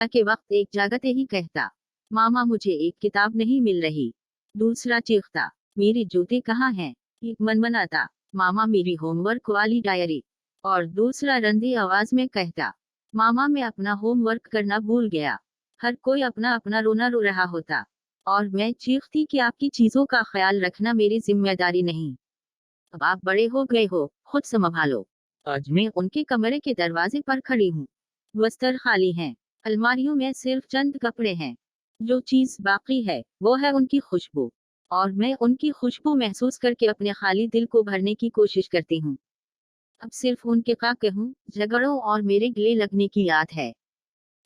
के वक्त एक जागते ही कहता, मामा मुझे एक किताब नहीं मिल रही। दूसरा चीखता, मेरी जूते कहाँ हैं? एक मनमनाता, मामा मेरी होमवर्क वाली डायरी। और दूसरा रंधी आवाज में कहता, मामा मैं अपना होमवर्क करना भूल गया। हर कोई अपना अपना रोना रो रहा होता और मैं चीखती कि आपकी चीजों का ख्याल रखना मेरी जिम्मेदारी नहीं। अब आप बड़े हो गए हो, खुद संभालो। आज मैं उनके कमरे के दरवाजे पर खड़ी हूँ। बस्तर खाली हैं, अलमारियों में सिर्फ चंद कपड़े हैं। जो चीज बाकी है वो है उनकी खुशबू, और मैं उनकी खुशबू महसूस करके अपने खाली दिल को भरने की कोशिश करती हूँ। अब सिर्फ उनके का कहूँ, झगड़ों और मेरे गले लगने की याद है।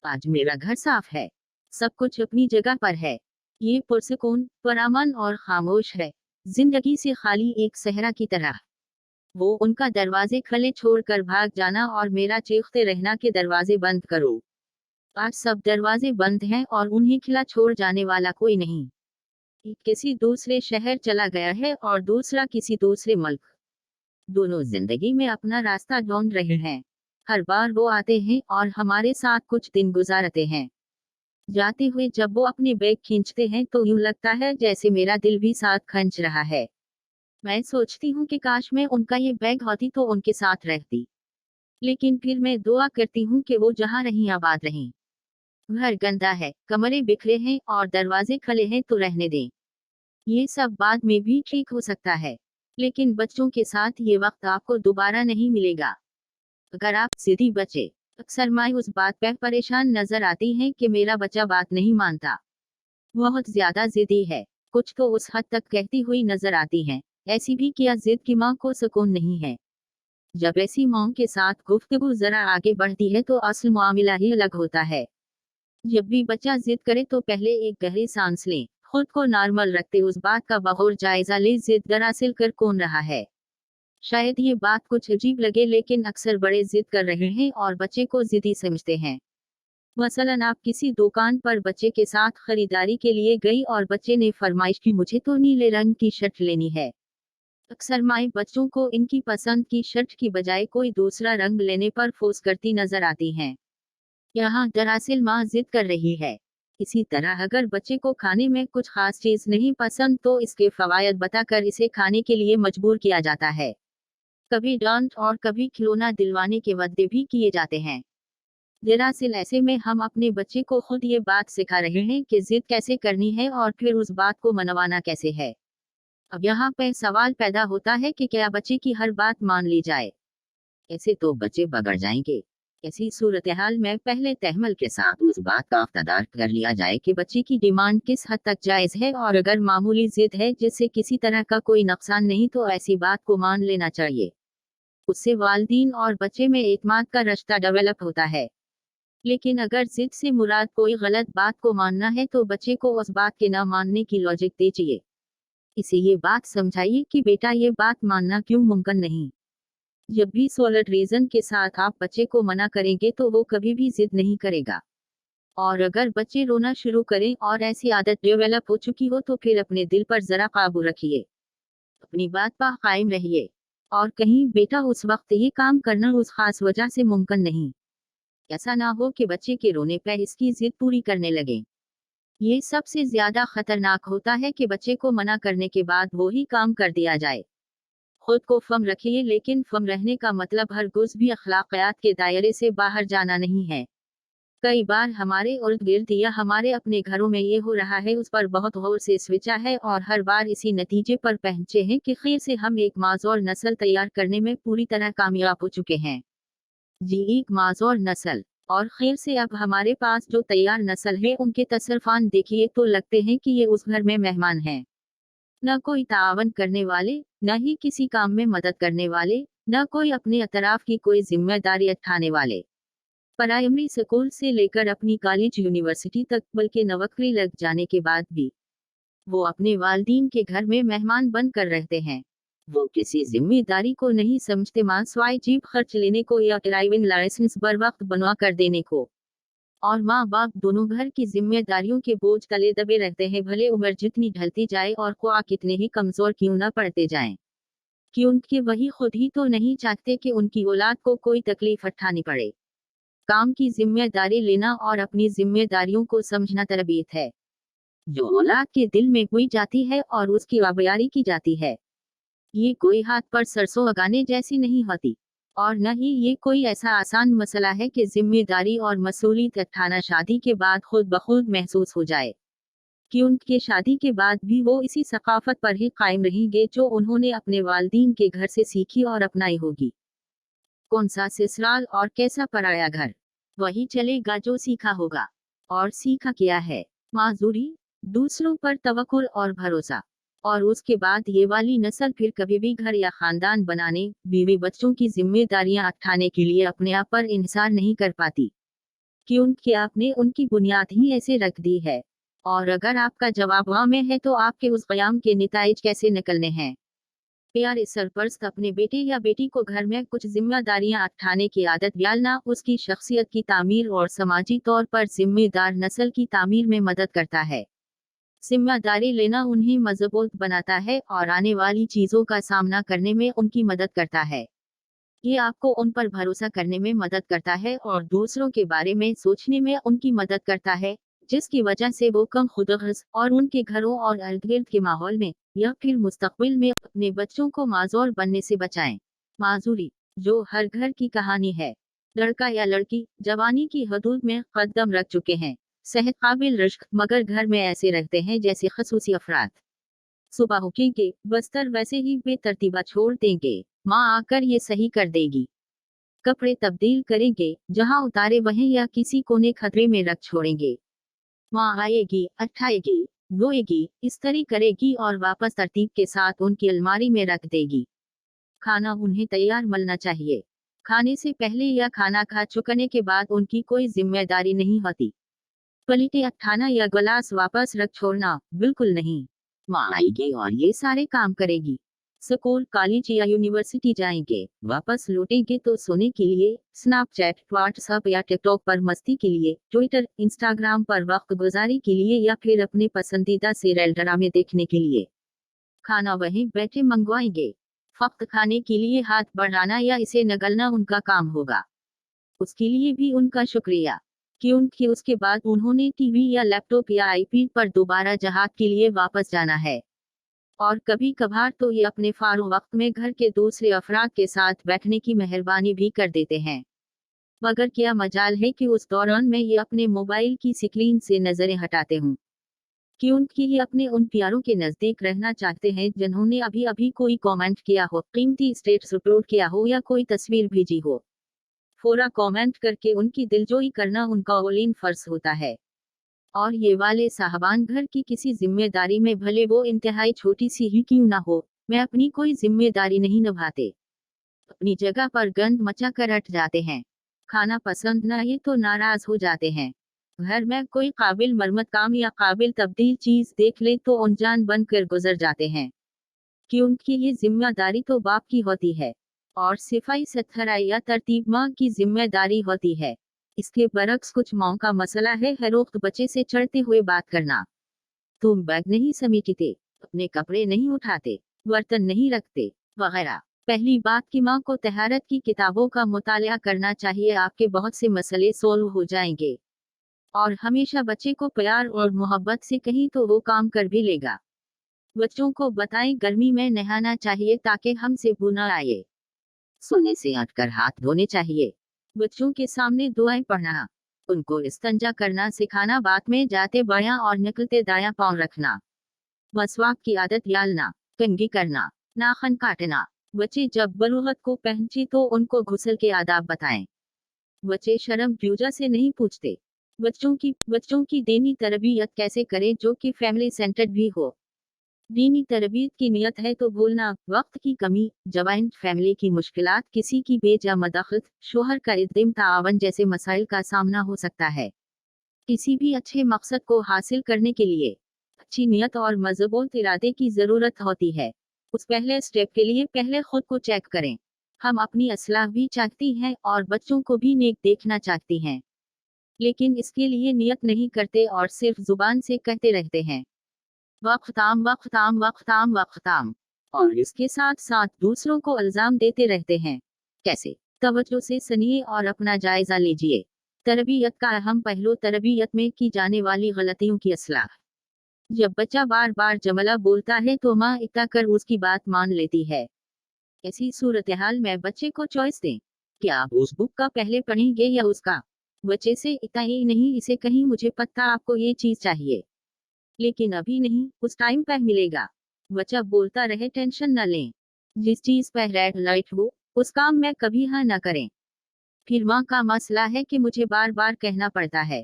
आज मेरा घर साफ है, सब कुछ अपनी जगह पर है। ये पुरसकून, पुरअमन और खामोश है, जिंदगी से खाली एक सहरा की तरह। वो उनका दरवाजे खुले छोड़कर भाग जाना और मेरा चीखते रहना कि दरवाजे बंद करो। आज सब दरवाजे बंद हैं और उन्हें खिला छोड़ जाने वाला कोई नहीं। एक किसी दूसरे शहर चला गया है और दूसरा किसी दूसरे मुल्क। दोनों जिंदगी में अपना रास्ता ढूंढ रहे हैं। हर बार वो आते हैं और हमारे साथ कुछ दिन गुजारते हैं। जाते हुए जब वो अपने बैग खींचते हैं तो यूं लगता है जैसे मेरा दिल भी साथ खींच रहा है। मैं सोचती हूँ कि काश मैं उनका ये बैग होती तो उनके साथ रहती। लेकिन फिर मैं दुआ करती हूँ कि वो जहाँ रहीं आबाद रहें। घर गंदा है, कमरे बिखरे हैं और दरवाजे खुले हैं तो रहने दें। ये सब बाद में भी ठीक हो सकता है, लेकिन बच्चों के साथ ये वक्त आपको दोबारा नहीं मिलेगा अगर आप जिद्दी बचे। अक्सर माँ उस बात पर परेशान नजर आती हैं कि मेरा बच्चा बात नहीं मानता, बहुत ज्यादा जिद्दी है। कुछ तो उस हद तक कहती हुई नजर आती हैं, ऐसी भी किया जिद की माँ को सुकून नहीं है। जब ऐसी माँ के साथ गुफ्तगू जरा आगे बढ़ती है तो असल मामला ही अलग होता है। जब भी बच्चा जिद करे तो पहले एक गहरी सांस लें, खुद को नॉर्मल रखते उस बात का बगौर जायजा ले जिद दरअसल कर कौन रहा है। शायद ये बात कुछ अजीब लगे लेकिन अक्सर बड़े जिद कर रहे हैं और बच्चे को जिद्दी समझते हैं। मसलन आप किसी दुकान पर बच्चे के साथ खरीदारी के लिए गई और बच्चे ने फरमाइश की मुझे तो नीले रंग की शर्ट लेनी है। अक्सर माएं बच्चों को इनकी पसंद की शर्ट की बजाय कोई दूसरा रंग लेने पर फोर्स करती नजर आती हैं। यहाँ दरअसल माँ जिद कर रही है। इसी तरह अगर बच्चे को खाने में कुछ खास चीज नहीं पसंद तो इसके फवायद बताकर इसे खाने के लिए मजबूर किया जाता है। कभी डांट और कभी खिलौना दिलवाने के वादे भी किए जाते हैं। दरअसल ऐसे में हम अपने बच्चे को खुद ये बात सिखा रहे हैं कि जिद कैसे करनी है और फिर उस बात को मनवाना कैसे है। अब यहाँ पे सवाल पैदा होता है कि क्या बच्चे की हर बात मान ली जाए? ऐसे तो बच्चे बगड़ जाएंगे। ऐसी सूरत-ए-हाल में पहले तहम्मुल के साथ उस बात का तदारक कर लिया जाए कि बच्चे की डिमांड किस हद तक जायज़ है, और अगर मामूली जिद है जिससे किसी तरह का कोई नुकसान नहीं तो ऐसी बात को मान लेना चाहिए। उससे वालिदैन और बच्चे में एतमाद का रिश्ता डेवलप होता है। लेकिन अगर जिद से मुराद कोई गलत बात को मानना है तो बच्चे को उस बात के न मानने की लॉजिक दीजिए। इसे ये बात समझाइए कि बेटा ये बात मानना क्यों मुमकिन नहीं। जब भी सॉलिड रीजन के साथ आप बच्चे को मना करेंगे तो वो कभी भी जिद नहीं करेगा। और अगर बच्चे रोना शुरू करें और ऐसी आदत डेवलप हो चुकी हो तो फिर अपने दिल पर जरा काबू रखिए, अपनी बात पर कायम रहिए, और कहीं बेटा उस वक्त ये काम करना उस खास वजह से मुमकिन नहीं। ऐसा ना हो कि बच्चे के रोने पर इसकी जिद पूरी करने लगे। ये सबसे ज्यादा खतरनाक होता है कि बच्चे को मना करने के बाद वो ही काम कर दिया जाए। खुद को फम रखिए, लेकिन फम रहने का मतलब हरगिज़ भी अखलाकियात के दायरे से बाहर जाना नहीं है। कई बार हमारे इर्द गिर्द या हमारे अपने घरों में ये हो रहा है उस पर बहुत गौर से सोचा है और हर बार इसी नतीजे पर पहुंचे हैं कि खैर से हम एक माज़ूर नस्ल तैयार करने में पूरी तरह कामयाब हो चुके हैं। जी, एक माज़ूर नस्ल। और खैर से अब हमारे पास जो तैयार नस्ल है उनके तसर्रुफात देखिए तो लगते हैं कि ये उस घर में मेहमान हैं। न कोई तावन करने वाले, न ही किसी काम में मदद करने वाले, न कोई अपने अतराफ की कोई जिम्मेदारी उठाने वाले। प्राइमरी स्कूल से लेकर अपनी कॉलेज यूनिवर्सिटी तक, बल्कि नौकरी लग जाने के बाद भी वो अपने वालिदीन के घर में मेहमान बन कर रहते हैं। वो किसी जिम्मेदारी को नहीं समझते मां स्वाय जीप खर्च लेने को या ड्राइविंग लाइसेंस बर वक्त बनवा कर देने को। और माँ बाप दोनों घर की जिम्मेदारियों के बोझ तले दबे रहते हैं, भले उम्र जितनी ढलती जाए और ख्वाह कितने ही कमजोर क्यों न पड़ते जाएं। क्योंकि वही खुद ही तो नहीं चाहते कि उनकी औलाद को कोई तकलीफ उठानी पड़े। काम की जिम्मेदारी लेना और अपनी जिम्मेदारियों को समझना तरबियत है, जो औलाद के दिल में बोई जाती है और उसकी आबयारी की जाती है। ये कोई हाथ पर सरसों उगाने जैसी नहीं होती, और न ही ये कोई ऐसा आसान मसला है कि जिम्मेदारी और मसूलियत उठाना शादी के बाद खुद ब खुद महसूस हो जाए, क्योंकि शादी के बाद भी वो इसी सकाफत पर ही कायम रहेंगे जो उन्होंने अपने वालिदीन के घर से सीखी और अपनाई होगी। कौन सा ससुराल और कैसा पराया घर, वही चलेगा जो सीखा होगा। और सीखा क्या है? माजूरी, दूसरों पर तवक्कुल और भरोसा। और उसके बाद ये वाली नस्ल फिर कभी भी घर या खानदान बनाने, बीवी बच्चों की जिम्मेदारियां उठाने के लिए अपने आप पर इंहिसार नहीं कर पाती, क्योंकि आपने उनकी बुनियाद ही ऐसे रख दी है। और अगर आपका जवाब हाँ में है तो आपके उस क़याम के नताइज कैसे निकलने हैं? प्यारे सरपरस्त, अपने बेटे या बेटी को घर में कुछ जिम्मेदारियां उठाने की आदत डालना उसकी शख्सियत की तामीर और समाजी तौर पर जिम्मेदार नस्ल की तामीर में मदद करता है। जिम्मेदारी लेना उन्हें मजबूत बनाता है और आने वाली चीज़ों का सामना करने में उनकी मदद करता है। ये आपको उन पर भरोसा करने में मदद करता है और दूसरों के बारे में सोचने में उनकी मदद करता है, जिसकी वजह से वो कम खुदगर्ज और उनके घरों और इर्द गिर्द के माहौल में या फिर मुस्तकबिल में अपने बच्चों को माजूर बनने से बचाएं। माजूरी, जो हर घर की कहानी है। लड़का या लड़की जवानी की हदूद में कदम रख चुके हैं, सेहत काबिल रिश्क, मगर घर में ऐसे रहते हैं जैसे खसूसी अफराद। सुबह उठेंगे, बस्तर वैसे ही बेतरतीबा छोड़ देंगे, माँ आकर ये सही कर देगी। कपड़े तब्दील करेंगे, जहाँ उतारे वहीं या किसी कोने खतरे में रख छोड़ेंगे। माँ आएगी, उठाएगी, धोएगी, इस्त्री करेगी और वापस तरतीब के साथ उनकी अलमारी में रख देगी। खाना उन्हें तैयार मिलना चाहिए। खाने से पहले या खाना खा चुकने के बाद उनकी कोई जिम्मेदारी नहीं होती। प्लेटें उठाना या गिलास वापस रख छोड़ना, बिल्कुल नहीं। माँ आएगी और ये सारे काम करेगी। स्कूल, कॉलेज या यूनिवर्सिटी जाएंगे, वापस लौटेंगे तो सोने के लिए, स्नैपचैट, व्हाट्सएप या टिकटॉक पर मस्ती के लिए, ट्विटर, इंस्टाग्राम पर वक्त गुजारी के लिए या फिर अपने पसंदीदा सीरियल ड्रामे देखने के लिए। खाना वहीं बैठे मंगवाएंगे। फक्त खाने के लिए हाथ बढ़ाना या इसे निगलना उनका काम होगा। उसके लिए भी उनका शुक्रिया, क्योंकि उसके बाद उन्होंने टीवी या लैपटॉप या आईपैड पर दोबारा जहाज के लिए वापस जाना है। और कभी कभार तो ये अपने फारो वक्त में घर के दूसरे अफराद के साथ बैठने की मेहरबानी भी कर देते हैं। मगर क्या मजाल है कि उस दौरान मैं ये अपने मोबाइल की स्क्रीन से नजरें हटाते हूँ, क्योंकि ये अपने उन प्यारों के नजदीक रहना चाहते हैं जिन्होंने अभी अभी कोई कमेंट किया हो, कीमती स्टेटस अपलोड किया हो या कोई तस्वीर भेजी हो। फौरा कमेंट करके उनकी दिलजोई करना उनका औलीन फर्ज होता है। और ये वाले साहबान घर की किसी जिम्मेदारी में भले वो इंतहाई छोटी सी ही क्यों ना हो, मैं अपनी कोई जिम्मेदारी नहीं निभाते। अपनी जगह पर गंद मचा कर हट जाते हैं। खाना पसंद न आए तो नाराज हो जाते हैं। घर में कोई काबिल मरम्मत काम या काबिल तब्दील चीज देख ले तो अनजान बन कर गुजर जाते हैं, क्योंकि ये जिम्मेदारी तो बाप की होती है और सफाई सुथराई या तरतीब माँ की जिम्मेदारी होती है। इसके बरक्स कुछ माँ का मसला है हर वक्त बच्चे से चढ़ते हुए बात करना। तुम बैग नहीं समेटते, अपने कपड़े नहीं उठाते, बर्तन नहीं रखते, वगैरह। पहली बात कि माँ को तहारत की किताबों का मुतालिया करना चाहिए, आपके बहुत से मसले सोल्व हो जाएंगे। और हमेशा बच्चे को प्यार और मोहब्बत से कहीं तो वो काम कर भी लेगा। बच्चों को बताएं गर्मी में नहाना चाहिए ताकि हमसे बू न आए। सोने से हटकर हाथ धोने चाहिए। बच्चों के सामने दुआएं पढ़ना। उनको इस्तंजा करना सिखाना, बात में जाते बायां और निकलते दायां पांव रखना। मसवाक की आदत डालना। कंघी करना, नाखून काटना। बच्चे जब बलूगत को पहुंचे तो उनको गुस्ल के आदाब बताएं। बच्चे शर्म पूजा से नहीं पूछते। बच्चों की दीनी तरबियत कैसे करें जो कि फैमिली सेंटर्ड भी हो। दीनी तरबियत की नियत है तो भूलना, वक्त की कमी, जॉइंट फैमिली की मुश्किलात, किसी की बेजा मदखलत, शोहर का इद्दिम तावन जैसे मसाइल का सामना हो सकता है। किसी भी अच्छे मकसद को हासिल करने के लिए अच्छी नियत और मजबूत इरादे की ज़रूरत होती है। उस पहले स्टेप के लिए पहले खुद को चेक करें। हम अपनी असलाह भी चाहती हैं और बच्चों को भी नेक देखना चाहती हैं, लेकिन इसके लिए नियत नहीं करते और सिर्फ जुबान से कहते रहते हैं वक्ताम वक्ताम वक्ताम वक्ताम, और इसके साथ साथ दूसरों को इल्जाम देते रहते हैं। कैसे? तवज्जो से सुनिए और अपना जायजा लीजिए। تربیت کا اہم پہلو تربیت میں کی جانے والی غلطیوں کی اصلاح۔ جب بچہ بار بار جملہ بولتا ہے تو ماں اکتا کر اس کی بات مان لیتی ہے۔ ایسی صورتحال میں بچے کو چوائس دیں کہ آپ اس بک کا پہلے پڑھیں گے یا اس کا۔ بچے سے اکتا ہی نہیں، اسے کہیں مجھے پتہ آپ کو یہ چیز چاہیے لیکن ابھی نہیں، اس ٹائم پہ ملے گا۔ بچہ بولتا رہے، ٹینشن نہ لیں، جس چیز پہ ریڈ لائٹ ہو اس کام میں کبھی ہاں نہ کریں۔ پھر ماں کا مسئلہ ہے کہ مجھے بار بار کہنا پڑتا ہے۔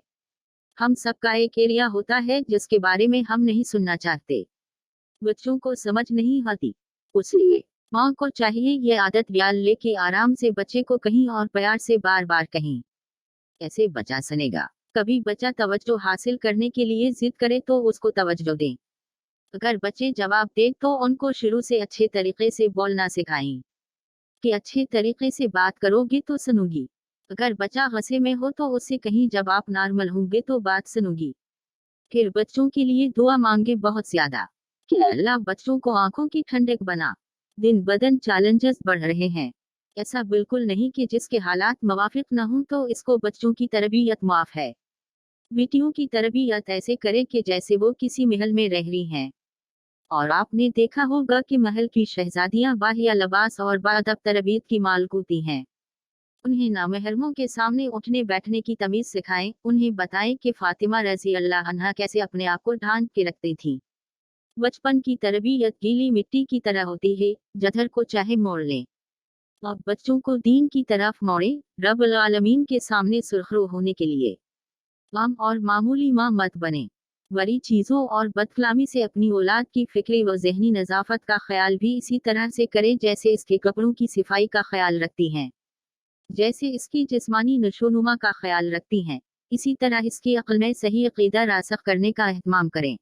ہم سب کا ایک ایریا ہوتا ہے جس کے بارے میں ہم نہیں سننا چاہتے۔ بچوں کو سمجھ نہیں آتی، اس لیے ماں کو چاہیے یہ عادت ڈال لے کہ آرام سے بچے کو کہیں اور پیار سے بار بار کہیں۔ ایسے بچہ سنے گا۔ کبھی بچہ توجہ حاصل کرنے کے لیے ضد کرے تو اس کو توجہ دیں۔ اگر بچے جواب دے تو ان کو شروع سے اچھے طریقے سے بولنا سکھائیں کہ اچھے طریقے سے بات کرو گے تو سنو گی۔ اگر بچہ غصے میں ہو تو اس سے کہیں جب آپ نارمل ہوں گے تو بات سنو گی۔ پھر بچوں کے لیے دعا مانگے بہت زیادہ کہ اللہ بچوں کو آنکھوں کی ٹھنڈک بنا۔ دن بدن چیلنجز بڑھ رہے ہیں۔ ایسا بالکل نہیں کہ جس کے حالات موافق نہ ہوں تو اس کو بچوں کی تربیت معاف ہے۔ بیٹیوں کی تربیت ایسے کرے کہ جیسے وہ کسی محل میں رہ رہی ہیں۔ اور آپ نے دیکھا ہوگا کہ محل کی شہزادیاں باحیا لباس اور باادب تربیت کی مالک ہوتی ہیں۔ انہیں نامحرموں کے سامنے اٹھنے بیٹھنے کی تمیز سکھائیں، انہیں بتائیں کہ فاطمہ رضی اللہ عنہا کیسے اپنے آپ کو ڈھانپ کے رکھتی تھیں۔ بچپن کی تربیت گیلی مٹی کی طرح ہوتی ہے، جدھر کو چاہے موڑ لیں۔ اب بچوں کو دین کی طرف موڑیں، رب العالمین کے سامنے سرخرو ہونے کے لیے۔ عام اور معمولی ماں مت بنیں۔ بڑی چیزوں اور بدکلامی سے اپنی اولاد کی فکری و ذہنی نظافت کا خیال بھی اسی طرح سے کریں جیسے اس کے کپڑوں کی صفائی کا خیال رکھتی ہیں، جیسے اس کی جسمانی نشوونما کا خیال رکھتی ہیں، اسی طرح اس کی عقل میں صحیح عقیدہ راسخ کرنے کا اہتمام کریں۔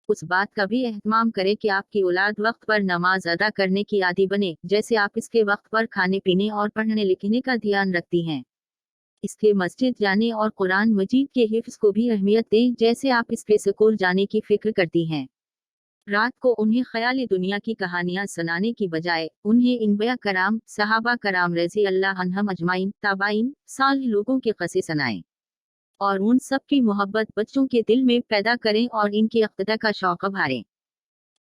اس بات کا بھی اہتمام کریں کہ آپ کی اولاد وقت پر نماز ادا کرنے کی عادی بنے، جیسے آپ اس کے وقت پر کھانے پینے اور پڑھنے لکھنے کا دھیان رکھتی ہیں۔ اس کے مسجد جانے اور قرآن مجید کے حفظ کو بھی اہمیت دیں، جیسے آپ اس کے سکول جانے کی فکر کرتی ہیں۔ رات کو انہیں خیال دنیا کی کہانیاں سنانے کی بجائے انہیں انبیاء کرام، صحابہ کرام رضی اللہ عنہم اجمعین، تابعین، صالح لوگوں کے قصے سنائیں اور ان سب کی محبت بچوں کے دل میں پیدا کریں اور ان کی اقتدا کا شوق بھاریں۔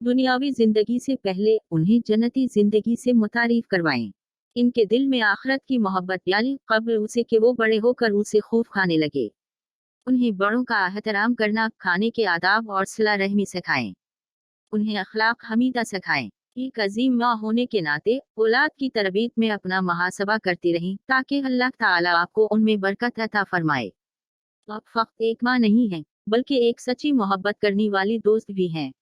دنیاوی زندگی سے پہلے انہیں جنتی زندگی سے متعارف کروائیں۔ ان کے دل میں آخرت کی محبت ڈالیں قبل اسے کہ وہ بڑے ہو کر اسے خوف کھانے لگے۔ انہیں بڑوں کا احترام کرنا، کھانے کے آداب اور صلہ رحمی سکھائیں۔ انہیں اخلاق حمیدہ سکھائیں۔ ایک عظیم ماں ہونے کے ناطے اولاد کی تربیت میں اپنا محاسبہ کرتی رہیں تاکہ اللہ تعالیٰ آپ کو ان میں برکت عطا فرمائے۔ آپ فقط ایک ماں نہیں ہیں بلکہ ایک سچی محبت کرنے والی دوست بھی ہیں۔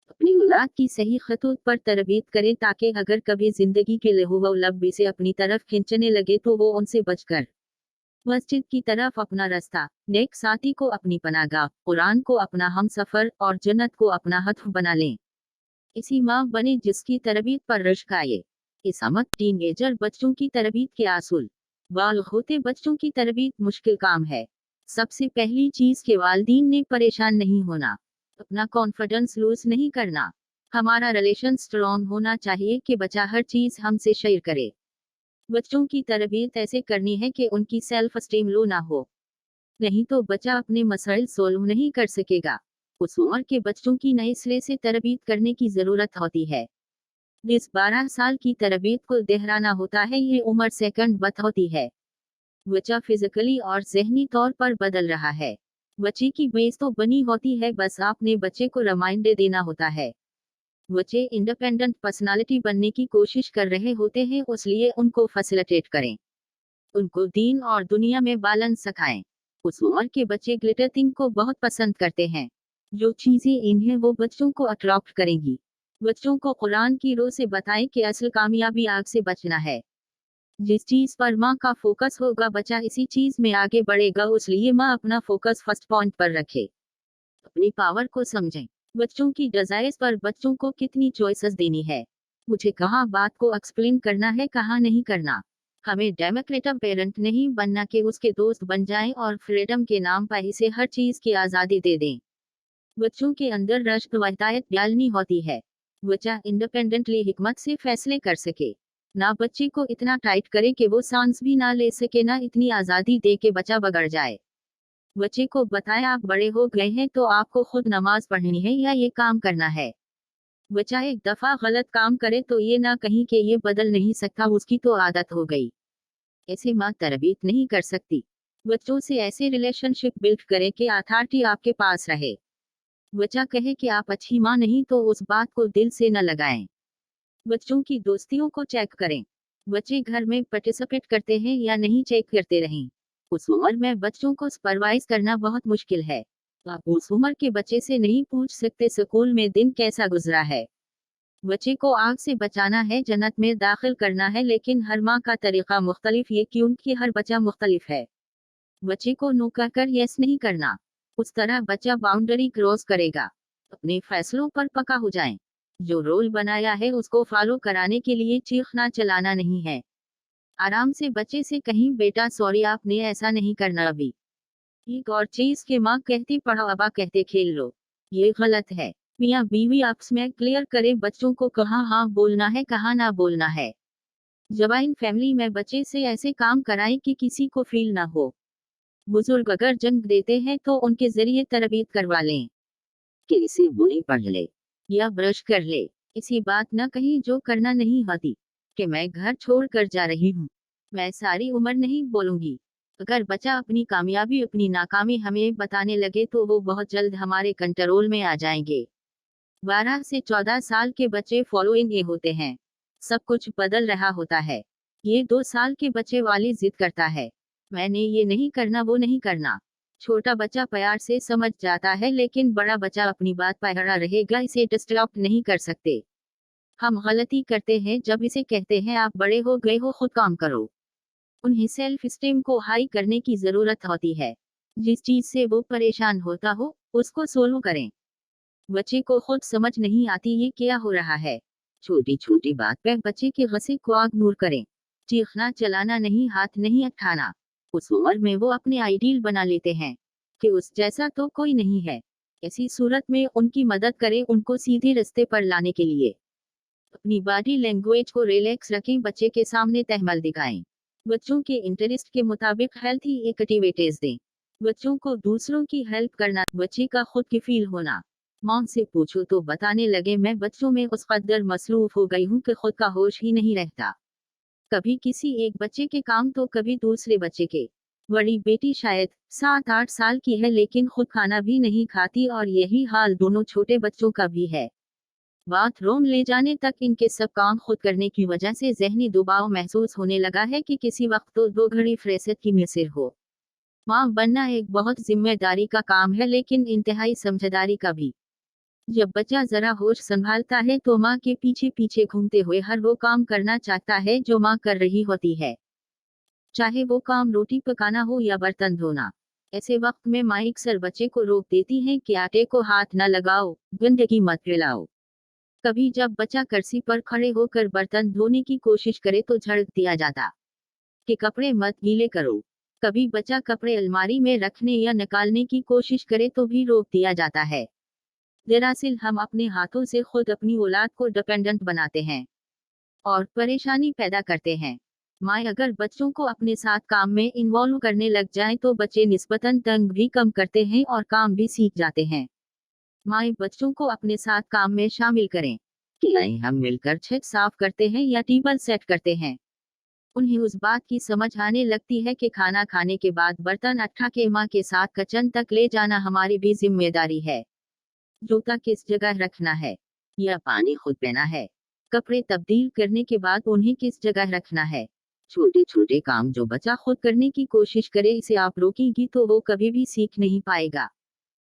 اپنی اولاد کی صحیح خطوط پر تربیت کریں تاکہ اگر کبھی زندگی کے لہو و لب اسے اپنی طرف کھینچنے لگے تو وہ ان سے بچ کر مسجد کی طرف اپنا راستہ، نیک ساتھی کو اپنی پناہ گاہ، قرآن کو اپنا ہم سفر اور جنت کو اپنا ہدف بنا لیں۔ اسی ماں بنے جس کی تربیت پر رشک آئے۔ اسامت ٹین ایجر بچوں کی تربیت کے اصول۔ بالغ ہوتے بچوں کی تربیت مشکل کام ہے۔ سب سے پہلی چیز کہ والدین نے پریشان نہیں ہونا، اپنا کانفیڈنس لوز نہیں کرنا۔ ہمارا ریلیشن سٹرونگ ہونا چاہیے کہ بچہ ہر چیز ہم سے شیئر کرے۔ بچوں کی تربیت ایسے کرنی ہے کہ ان کی سیلف اسٹیم لو نہ ہو، نہیں تو بچہ اپنے مسائل سولو نہیں کر سکے گا۔ اس عمر کے بچوں کی نئے سرے سے تربیت کرنے کی ضرورت ہوتی ہے۔ 10-12 سال کی تربیت کو دہرانا ہوتا ہے، یہ عمر سیکنڈ بت ہوتی ہے۔ بچہ فزیکلی اور ذہنی طور پر بدل رہا ہے۔ بچے کی بیس تو بنی ہوتی ہے، بس آپ نے بچے کو ریمائنڈر دینا ہوتا ہے۔ بچے انڈیپینڈنٹ پرسنالٹی بننے کی کوشش کر رہے ہوتے ہیں، اس لیے ان کو فیسیلیٹیٹ کریں۔ ان کو دین اور دنیا میں بیلنس سکھائیں۔ اس عمر کے بچے گلٹر تھنگ کو بہت پسند کرتے ہیں۔ جو چیزیں انہیں وہ بچوں کو اٹریکٹ کریں گی۔ بچوں کو قرآن کی رو سے بتائیں کہ اصل کامیابی آگ سے بچنا ہے۔ جس چیز پر ماں کا فوکس ہوگا بچہ اسی چیز میں آگے بڑھے گا، اس لیے ماں اپنا فوکس فرسٹ پوائنٹ پر رکھے۔ اپنی پاور کو سمجھیں۔ بچوں کی ڈیزائرز پر بچوں کو کتنی چوائسز دینی ہے۔ مجھے کہاں بات کو ایکسپلین کرنا ہے، کہاں نہیں کرنا۔ ہمیں ڈیموکریٹک پیرنٹ نہیں بننا کہ اس کے دوست بن جائیں اور فریڈم کے نام پر اسے ہر چیز کی آزادی دے دیں۔ بچوں کے اندر رشد و ہدایت ڈالنی ہوتی ہے۔ بچہ انڈیپینڈنٹلی حکمت سے فیصلے کر سکے۔ ना बच्चे को इतना टाइट करे कि वो सांस भी ना ले सके, ना इतनी आज़ादी दे के बच्चा बिगड़ जाए। बच्चे को बताएं आप बड़े हो गए हैं तो आपको खुद नमाज पढ़नी है या ये काम करना है। बच्चा एक दफा गलत काम करे तो ये ना कहीं कि ये बदल नहीं सकता, उसकी तो आदत हो गई। ऐसे माँ तरबियत नहीं कर सकती। बच्चों से ऐसे रिलेशनशिप बिल्ड करें कि अथॉरिटी आपके पास रहे। बच्चा कहे कि आप अच्छी माँ नहीं तो उस बात को दिल से न लगाएं। बच्चों की दोस्तियों को चेक करें। बच्चे घर में पार्टिसिपेट करते हैं या नहीं चेक करते रहें। उस उम्र में बच्चों को सुपरवाइज करना बहुत मुश्किल है। आप उस उम्र के बच्चे से नहीं पूछ सकते स्कूल में दिन कैसा गुजरा है। बच्चे को आग से बचाना है, जन्नत में दाखिल करना है, लेकिन हर माँ का तरीका मुख्तलिफ, ये क्योंकि हर बच्चा मुख्तलिफ है। बच्चे को नो कहकर यस नहीं करना, उस तरह बच्चा बाउंड्री क्रॉस करेगा। अपने फैसलों पर पक्का हो जाएं। जो रोल बनाया है उसको फॉलो कराने के लिए चीखना चलाना नहीं है। आराम से बच्चे से कहीं बेटा सॉरी आपने ऐसा नहीं करना अभी। एक और चीज के माँ कहती पढ़ो, अबा कहते खेल लो, ये गलत है। मियाँ बीवी आपस में क्लियर करे बच्चों को कहाँ हाँ बोलना है कहाँ ना बोलना है। जॉइंट फैमिली में बच्चे से ऐसे काम कराएं कि किसी को फील ना हो। बुजुर्ग अगर जंग देते हैं तो उनके जरिए तरबियत करवा लें कि इसे बुनी पढ़ ले या ब्रश कर ले। इसी बात न कहीं जो करना नहीं होती कि मैं घर छोड़ कर जा रही हूँ, मैं सारी उम्र नहीं बोलूंगी। अगर बच्चा अपनी कामयाबी अपनी नाकामी हमें बताने लगे तो वो बहुत जल्द हमारे कंट्रोल में आ जाएंगे। 12 से 14 साल के बच्चे फॉलोइंग ये होते हैं। सब कुछ बदल रहा होता है। ये 2 साल के बच्चे वाली जिद करता है, मैंने ये नहीं करना वो नहीं करना। छोटा बच्चा प्यार से समझ जाता है, लेकिन बड़ा बच्चा अपनी बात पर अड़ा रहेगा, इसे डिस्टर्ब नहीं कर सकते। हम गलती करते हैं जब इसे कहते हैं आप बड़े हो गए हो, खुद काम करो। उन्हें सेल्फ स्टीम को हाई करने की जरूरत होती है। जिस चीज से वो परेशान होता हो उसको सोल्व करें। बच्चे को खुद समझ नहीं आती ये क्या हो रहा है। छोटी छोटी बात पर बच्चे के गुस्से को इग्नोर करें। चीखना चलाना नहीं, हाथ नहीं उठाना। उस उम्र में वो अपने आइडियल बना लेते हैं कि उस जैसा तो कोई नहीं है। ऐसी सूरत में उनकी मदद करें, उनको सीधे रास्ते पर लाने के लिए। अपनी बॉडी लैंग्वेज को रिलैक्स रखें, बच्चे के सामने तहमल दिखाएं। बच्चों के इंटरेस्ट के मुताबिक हेल्थी एक्टिविटीज दें। बच्चों को दूसरों की हेल्प करना, बच्चे का खुद की फील होना। माँ से पूछो तो बताने लगे मैं बच्चों में उस कदर मसरूफ हो गई हूँ कि खुद का होश ही नहीं रहता। कभी किसी एक बच्चे के काम तो कभी दूसरे बच्चे के। बड़ी बेटी शायद 7-8 साल की है, लेकिन खुद खाना भी नहीं खाती, और यही हाल दोनों छोटे बच्चों का भी है। बाथरूम ले जाने तक इनके सब काम खुद करने की वजह से ज़हनी दबाव महसूस होने लगा है कि किसी वक्त तो 2 घड़ी फुर्सत की मिसिर हो। माँ बनना एक बहुत जिम्मेदारी का काम है, लेकिन इंतहाई समझदारी का भी। जब बच्चा जरा होश संभालता है तो माँ के पीछे पीछे घूमते हुए हर वो काम करना चाहता है जो माँ कर रही होती है, चाहे वो काम रोटी पकाना हो या बर्तन धोना। ऐसे वक्त में माँ अक्सर बच्चे को रोक देती है कि आटे को हाथ न लगाओ, गंदगी मत फैलाओ। कभी जब बच्चा कुर्सी पर खड़े होकर बर्तन धोने की कोशिश करे तो झड़क दिया जाता कि कपड़े मत गीले करो। कभी बच्चा कपड़े अलमारी में रखने या निकालने की कोशिश करे तो भी रोक दिया जाता है। दरअसल हम अपने हाथों से खुद अपनी औलाद को डिपेंडेंट बनाते हैं और परेशानी पैदा करते हैं। माँ अगर बच्चों को अपने साथ काम में इन्वॉल्व करने लग जाए तो बच्चे निस्बतन तंग भी कम करते हैं और काम भी सीख जाते हैं। माँ बच्चों को अपने साथ काम में शामिल करें कि आए हम मिलकर छत साफ करते हैं या टेबल सेट करते हैं। उन्हें उस बात की समझ आने लगती है कि खाना खाने के बाद बर्तन उठा के माँ के साथ किचन तक ले जाना हमारी भी जिम्मेदारी है। जूता किस जगह रखना है या पानी खुद पीना है। कपड़े तब्दील करने के बाद उन्हें किस जगह रखना है। छोटे छोटे काम जो बच्चा खुद करने की कोशिश करे, इसे आप रोकेंगी तो वो कभी भी सीख नहीं पाएगा।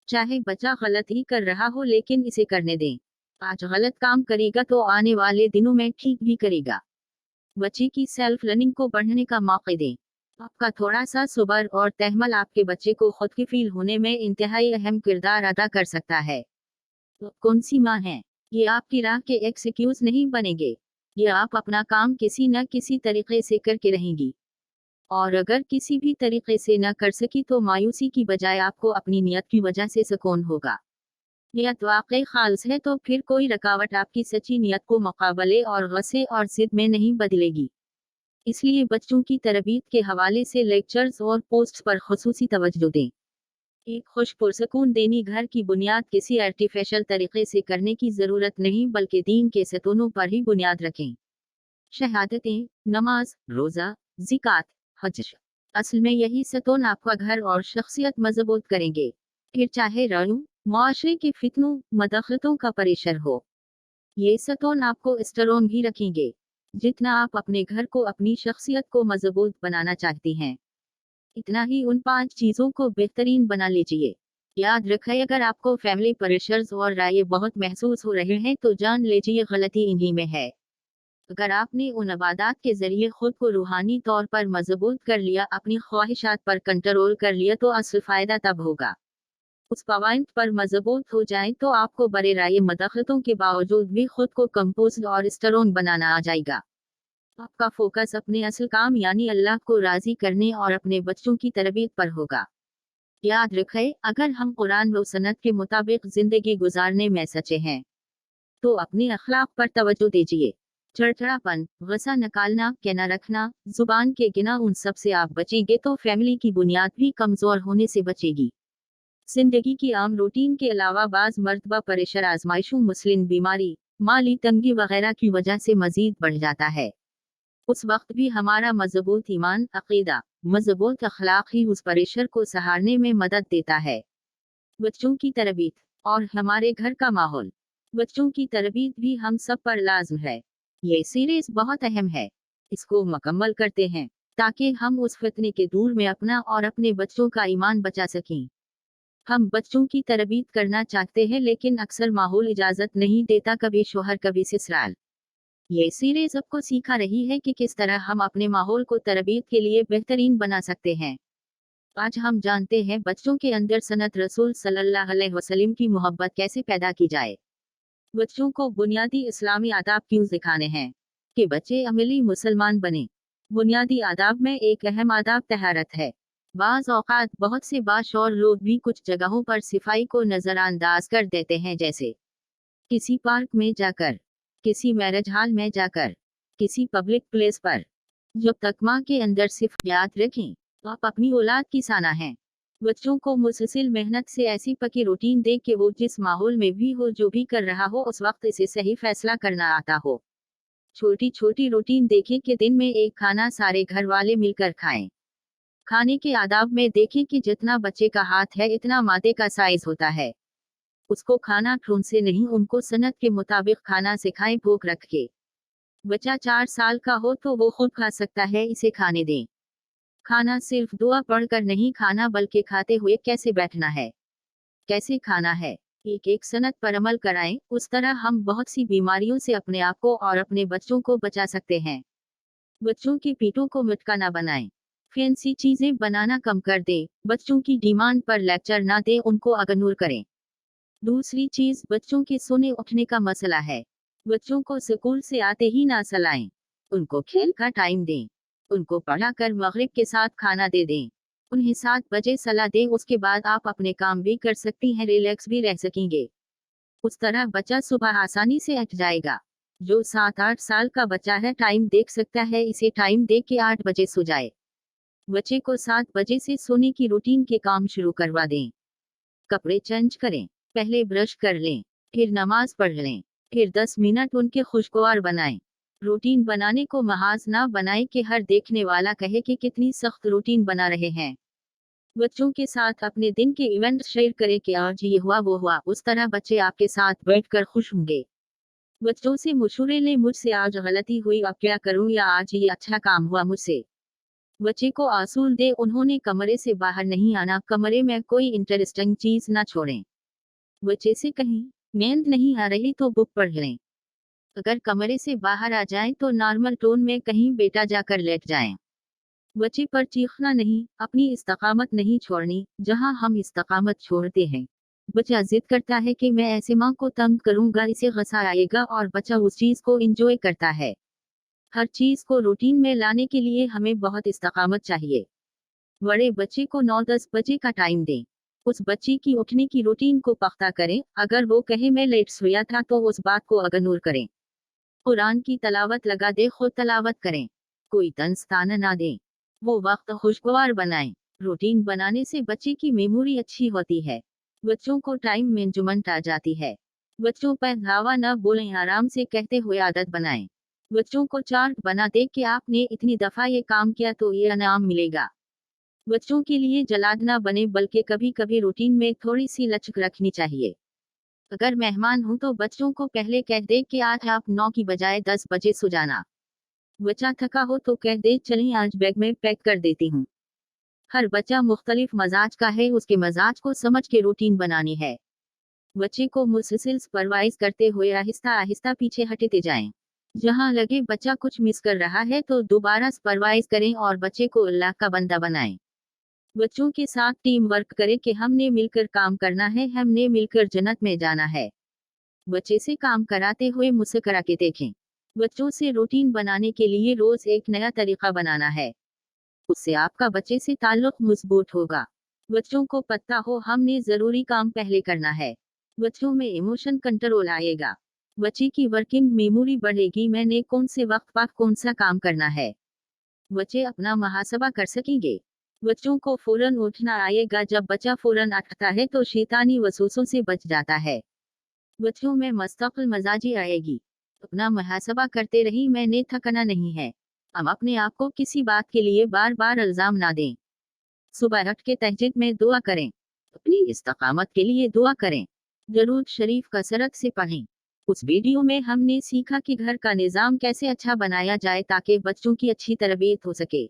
चाहे बच्चा गलत ही कर रहा हो, लेकिन इसे करने दें। आज गलत काम करेगा तो आने वाले दिनों में ठीक भी करेगा। बच्चे की सेल्फ लर्निंग को बढ़ने का मौका दें। आपका थोड़ा सा सब्र और तहम्मुल आपके बच्चे को खुद की फील होने में इंतहाई अहम किरदार अदा कर सकता है। तो कौन सी माँ है? ये आपकी राह के एक्सक्यूज नहीं बनेंगे। ये आप अपना काम किसी न किसी तरीके से करके रहेंगी, और अगर किसी भी तरीके से न कर सकी तो मायूसी की बजाय आपको अपनी नियत की वजह से सुकून होगा। नियत वाकई खालिस है तो फिर कोई रुकावट आपकी सच्ची नियत को मुकाबले और गुस्से और जिद में नहीं बदलेगी। इसलिए बच्चों की तरबियत के हवाले से लेक्चर्स और पोस्ट्स पर खुसूसी तवज्जो दें। एक खुश पुरसकून देनी घर की बुनियाद किसी आर्टिफिशियल तरीके से करने की ज़रूरत नहीं, बल्कि दीन के सतूनों पर ही बुनियाद रखें। शहादतें, नमाज, रोज़ा, ज़िकात, हज। असल में यही सतून आपका घर और शख्सियत मजबूत करेंगे। फिर चाहे रयूं, मुआशरे के फितनों, मदखलतों का परेशर हो, ये सतून आपको स्ट्रॉन्ग भी रखेंगे। जितना आप अपने घर को, अपनी शख्सियत को मजबूत बनाना चाहती हैं, इतना ही उन 5 चीज़ों को बेहतरीन बना लीजिए। याद रखें, अगर आपको फैमिली प्रेशर्स और राय बहुत महसूस हो रहे हैं तो जान लीजिए गलती इन्हीं में है। अगर आपने उन इबादत के जरिए खुद को रूहानी तौर पर मजबूत कर लिया, अपनी ख्वाहिशात पर कंट्रोल कर लिया, तो असल फायदा तब होगा। उस पॉइंट पर मजबूत हो जाए तो आपको बड़े राय मदखलतों के बावजूद भी खुद को कंपोज और स्ट्रॉन्ग बनाना आ जाएगा। आपका फोकस अपने असल काम यानी अल्लाह को राजी करने और अपने बच्चों की तरबियत पर होगा। याद रखें, अगर हम कुरान व सन्नत के मुताबिक जिंदगी गुजारने में सच्चे हैं तो अपने अखलाक पर तवज्जो दीजिए। चिड़चिड़ापन, गुस्सा निकालना, कहना रखना, जुबान के गिना, उन सब से आप बचेंगे तो फैमिली की बुनियाद भी कमजोर होने से बचेगी। जिंदगी की आम रूटीन के अलावा बाज मर्तबा प्रेशर, आजमाइशों, मुस्लिम बीमारी, माली तंगी वगैरह की वजह से मजीद बढ़ जाता है। उस वक्त भी हमारा मजबूत ईमान, अकीदा, मजबूत अखलाक ही उस प्रेशर को सहारने में मदद देता है। बच्चों की तरबियत और हमारे घर का माहौल। बच्चों की तरबियत भी हम सब पर लाज़िम है। ये सीरीज बहुत अहम है। इसको मुकम्मल करते हैं ताकि हम उस फितने के दूर में अपना और अपने बच्चों का ईमान बचा सकें। हम बच्चों की तरबियत करना चाहते हैं लेकिन अक्सर माहौल इजाज़त नहीं देता, कभी शोहर कभी ससुराल। ये सीरीज आपको सिखा रही है कि किस तरह हम अपने माहौल को तरबियत के लिए बेहतरीन बना सकते हैं। आज हम जानते हैं बच्चों के अंदर सन्नत रसूल सल्लल्लाहु अलैहि वसल्लम की मोहब्बत कैसे पैदा की जाए। बच्चों को बुनियादी इस्लामी आदाब क्यों सिखाने हैं कि बच्चे अमली मुसलमान बने। बुनियादी आदाब में एक अहम आदाब तहारत है। बाज़ औक़ात बहुत से बाशऊर लोग भी कुछ जगहों पर सफाई को नज़रअंदाज कर देते हैं, जैसे किसी पार्क में जाकर, किसी मैरिज हॉल में जाकर, किसी पब्लिक प्लेस पर। जब तक माँ के अंदर सिर्फ याद रखें तो आप अपनी औलाद की साना हैं। बच्चों को मुसलसल मेहनत से ऐसी पक्की रूटीन दे कि वो जिस माहौल में भी हो, जो भी कर रहा हो, उस वक्त इसे सही फैसला करना आता हो। छोटी छोटी रूटीन देखें कि दिन में एक खाना सारे घर वाले मिलकर खाएं। खाने के आदाब में देखें कि जितना बच्चे का हाथ है इतना मादे का साइज होता है। उसको खाना खून से नहीं, उनको सन्नत के मुताबिक खाना सिखाएं, भूख रख के। बच्चा 4 साल का हो तो वो खुद खा सकता है, इसे खाने दें। खाना सिर्फ दुआ पढ़कर नहीं खाना, बल्कि खाते हुए कैसे बैठना है, कैसे खाना है, एक एक सनत पर अमल कराएं। उस तरह हम बहुत सी बीमारियों से अपने आप को और अपने बच्चों को बचा सकते हैं। बच्चों की पीठों को मिटका ना बनाएं। फैंसी चीजें बनाना कम कर दें। बच्चों की डिमांड पर लेक्चर ना दें, उनको इग्नोर करें। दूसरी चीज, बच्चों के सोने उठने का मसला है। बच्चों को स्कूल से आते ही ना सलाएं। उनको खेल का टाइम दें। उनको पढ़ाकर मगरिब के साथ खाना दे दें। उन्हें 7 बजे सला दें, उसके बाद आप अपने काम भी कर सकती हैं, रिलैक्स भी रह सकेंगे। उस तरह बच्चा सुबह आसानी से उठ जाएगा। जो 7-8 साल का बच्चा है टाइम देख सकता है, इसे टाइम दे के 8 बजे सो जाए। बच्चे को 7 बजे से सोने की रूटीन के काम शुरू करवा दें। कपड़े चेंज करें, पहले ब्रश कर लें, फिर नमाज पढ़ लें, फिर 10 मिनट उनके खुशगवार बनाएं। रूटीन बनाने को महाज ना बनाएं कि हर देखने वाला कहे कि कितनी सख्त रूटीन बना रहे हैं। बच्चों के साथ अपने दिन के इवेंट शेयर करें कि आज ये हुआ वो हुआ, उस तरह बच्चे आपके साथ बैठकर खुश होंगे। बच्चों से मशवरे लें, मुझसे आज गलती हुई, अब क्या करूं, या आज ये अच्छा काम हुआ मुझसे। बच्चे को असूल दे, उन्होंने कमरे से बाहर नहीं आना, कमरे में कोई इंटरेस्टिंग चीज ना छोड़ें। बच्चे से कहीं नींद नहीं आ रही तो बुक पढ़ लें। अगर कमरे से बाहर आ जाएं तो नॉर्मल टोन में कहीं बेटा जाकर लेट जाएं। बच्चे पर चीखना नहीं, अपनी इस्तकामत नहीं छोड़नी। जहां हम इस्तकामत छोड़ते हैं, बच्चा जिद करता है कि मैं ऐसे माँ को तंग करूंगा, इसे गुस्सा आएगा, और बच्चा उस चीज को एंजॉय करता है। हर चीज को रूटीन में लाने के लिए हमें बहुत इस्तकामत चाहिए। बड़े बच्चे को 9-10 बजे का टाइम दें। उस बच्ची की उठने की रूटीन को पख्ता करें। अगर वो कहे मैं लेट सोया था तो उस बात को इग्नोर करें। कुरान की तलावत लगा दे, खुद तलावत करें। कोई तंज ताना ना दें। वो वक्त खुशगवार बनाएं। रूटीन बनाने से बच्चे की मेमोरी अच्छी होती है। बच्चों को टाइम मैनेजमेंट आ जाती है। बच्चों पर धावा न बोलें, आराम से कहते हुए आदत बनाएं। बच्चों को चार्ट बना दे कि आपने इतनी दफा ये काम किया तो ये इनाम मिलेगा। बच्चों के लिए जलाद ना बने, बल्कि कभी कभी रूटीन में थोड़ी सी लचक रखनी चाहिए। अगर मेहमान हो तो बच्चों को पहले कह दे कि आज आप 9 की बजाय 10 बजे सो जाना। बच्चा थका हो तो कह दे चलें आज बैग में पैक कर देती हूँ। हर बच्चा मुख्तलिफ मजाज का है, उसके मजाज को समझ के रूटीन बनानी है। बच्चे को मुसलसल सुपरवाइज करते हुए आहिस्ता आहिस्ता पीछे हटते जाएं। जहां लगे बच्चा कुछ मिस कर रहा है तो दोबारा सुपरवाइज करें और बच्चे को अल्लाह का बंदा बनाएं। बच्चों के साथ टीम वर्क करें कि हमने मिलकर काम करना है, हमने मिलकर जन्नत में जाना है। बच्चे से काम कराते हुए मुस्कुरा के देखें। बच्चों से रूटीन बनाने के लिए रोज एक नया तरीका बनाना है। उससे आपका बच्चे से ताल्लुक मजबूत होगा। बच्चों को पता हो हमने जरूरी काम पहले करना है। बच्चों में इमोशन कंट्रोल आएगा। बच्चे की वर्किंग मेमोरी बढ़ेगी, मैंने कौन से वक्त पर कौन सा काम करना है। बच्चे अपना मुहासबा कर सकेंगे। बच्चों को फौरन उठना आएगा। जब बच्चा फौरन उठता है तो शैतानी वसवसों से बच जाता है। बच्चों में मुस्तकिल मजाजी आएगी। अपना मुहासबा करते रही, मैंने थकना नहीं है। हम अपने आप को किसी बात के लिए बार बार इल्जाम ना दें। सुबह उठ के तहज्जुद में दुआ करें। अपनी इस्तकामत के लिए दुआ करें। दरूद शरीफ कसरत से पढ़ें। उस वीडियो में हमने सीखा कि घर का निज़ाम कैसे अच्छा बनाया जाए ताकि बच्चों की अच्छी तरबियत हो सके।